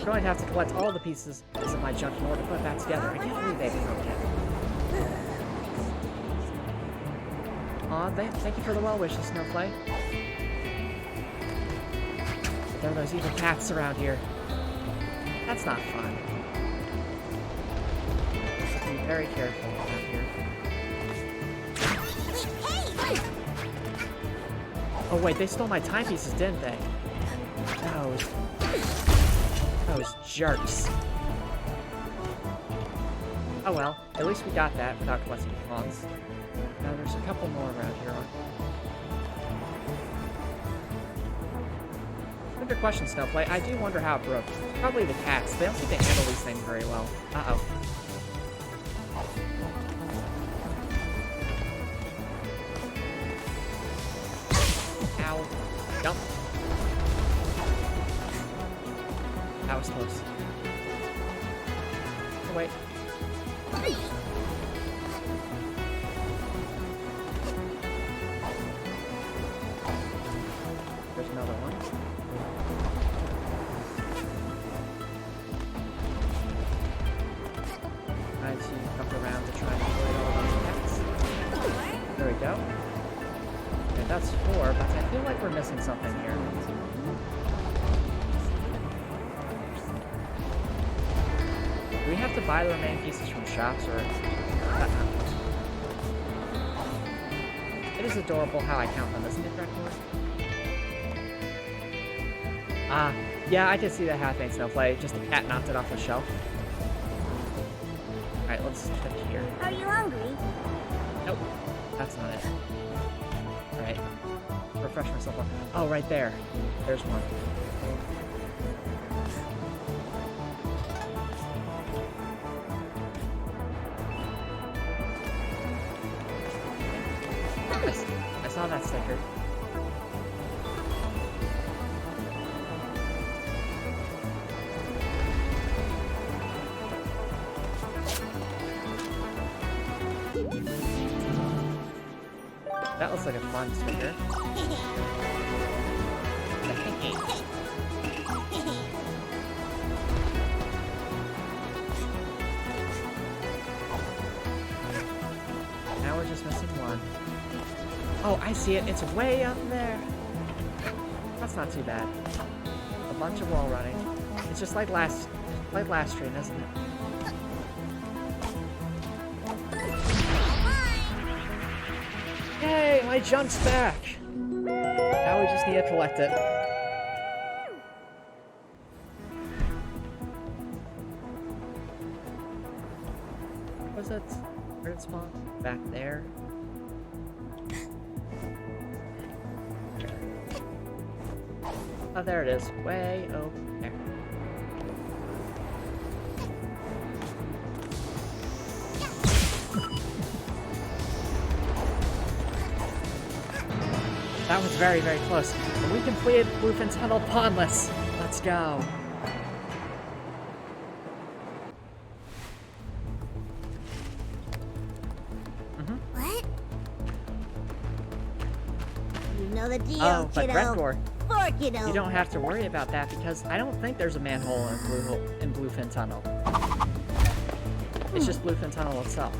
going to have to collect all the pieces of my junk in order to put it back together. I can't believe they broke it. Aw, thank you for the well wishes, Snowflake. But there are those evil cats around here. That's not fun. Be very careful around here. Oh wait, they stole my timepieces, didn't they? Those jerks. Oh well, at least we got that without collecting pawns. Now there's a couple more around here. Good question, Snowflake. I do wonder how it broke. Probably the cats. They don't seem to handle these things very well. Uh-oh. Ow. Jump. That was close. Oh, wait. There's another one. Trying to come around to try and avoid all those attacks. There we go. Okay, that's 4, but I feel like we're missing something here. Do we have to buy the remaining pieces from shops, or... It is adorable how I count them, isn't it, Record? Yeah, I can see that happening, Snowflake. Just a cat knocked it off the shelf. Alright, let's check here. Are you hungry? Nope, that's not it. Alright, refresh myself up. Oh, right there. There's one. I saw that sticker. That looks like a fun sticker. Now we're just missing one. Oh, I see it. It's way up there. That's not too bad. A bunch of wall running. It's just like last stream, isn't it? Yay, my junk's back! Now we just need to collect it. Was that where it spawned? Back there? Oh, there it is. Way over there. That was very, very close. And we completed Bluefin Tunnel Ponless. Let's go. What? You know the deal, Oh, but kiddo. Redcore, Fork it over. you don't have to worry about that because I don't think there's a manhole in Bluefin Tunnel. It's just Bluefin Tunnel itself.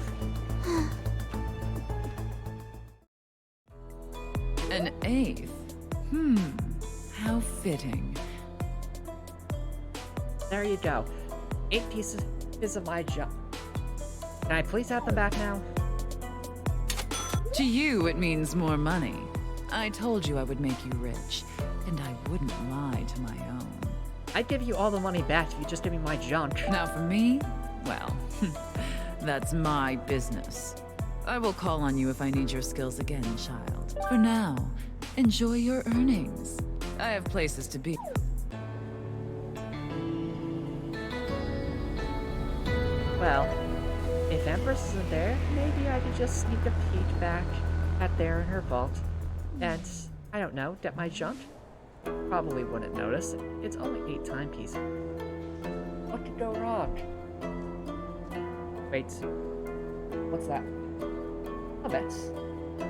8th. How fitting. There you go. 8 pieces of my junk. Can I please have them back now? To you, it means more money. I told you I would make you rich, and I wouldn't lie to my own. I'd give you all the money back if you just give me my junk. Now for me, well, that's my business. I will call on you if I need your skills again, child. For now, enjoy your earnings. I have places to be. Well, if Empress isn't there, maybe I could just sneak a peek back at there in her vault. And, I don't know, get my junk? Probably wouldn't notice. It's only 8 timepieces. What could go wrong? Wait. What's that? Oh,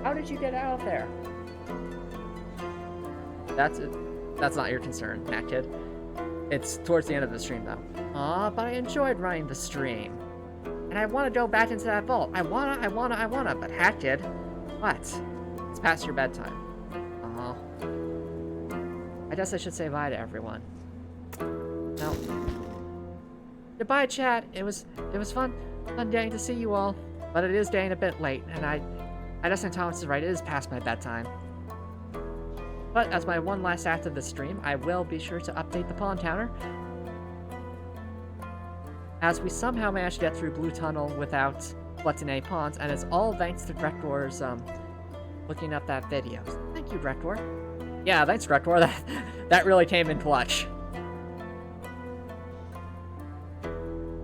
how did you get out of there? That's not your concern, Matt Kid. It's towards the end of the stream, though. Aw, but I enjoyed running the stream. And I want to go back into that vault. I wanna, but Hat Kid, what? It's past your bedtime. Aw. I guess I should say bye to everyone. No. Goodbye, chat. It was fun getting to see you all. But it is getting a bit late, and I guess Thomas is right, it is past my bedtime. But as my one last act of the stream, I will be sure to update the pawn counter. As we somehow managed to get through Blue Tunnel without collecting any pawns, and it's all thanks to Grektor's looking up that video. Thank you, Grektor. Yeah, thanks, Grektor. That really came in clutch.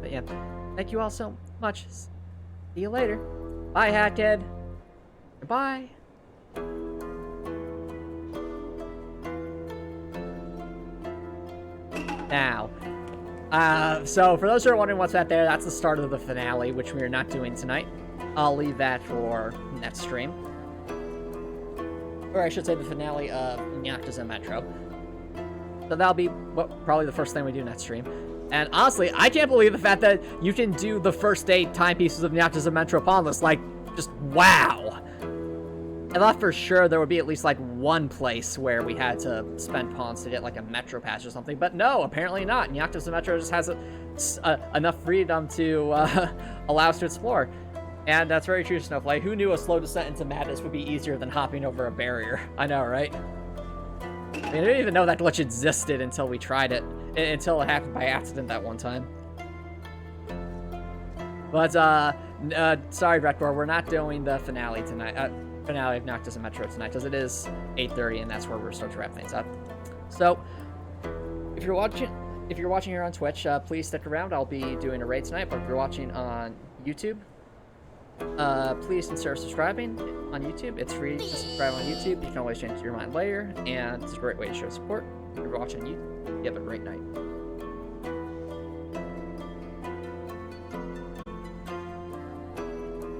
But yeah, thank you all so much. See you later. Bye, Hat Kid. Goodbye. Now, so for those who are wondering what's that there, that's the start of the finale, which we are not doing tonight. I'll leave that for next stream. Or I should say the finale of Nyakuza Metro. So that'll be probably the first thing we do next stream. And honestly, I can't believe the fact that you can do the first 8 timepieces of Nyakuza Metro Ponless. Like, just wow. I thought for sure there would be at least like one place where we had to spend pawns to get like a Metro Pass or something, but no, apparently not. Nyakuza Metro just has enough freedom to allow us to explore. And that's very true, Snowflake. Who knew a slow descent into madness would be easier than hopping over a barrier? I know, right? I mean, I didn't even know that glitch existed until we tried it. Until it happened by accident that one time. But, sorry, Rektor, we're not doing the finale tonight. Finale of Nyakuza Metro tonight, because it is 8:30, and that's where we're starting to wrap things up. So, if you're watching here on Twitch, please stick around. I'll be doing a raid tonight, but if you're watching on YouTube, please consider subscribing on YouTube. It's free to subscribe on YouTube. You can always change your mind later, and it's a great way to show support. If you're watching YouTube, you have a great night.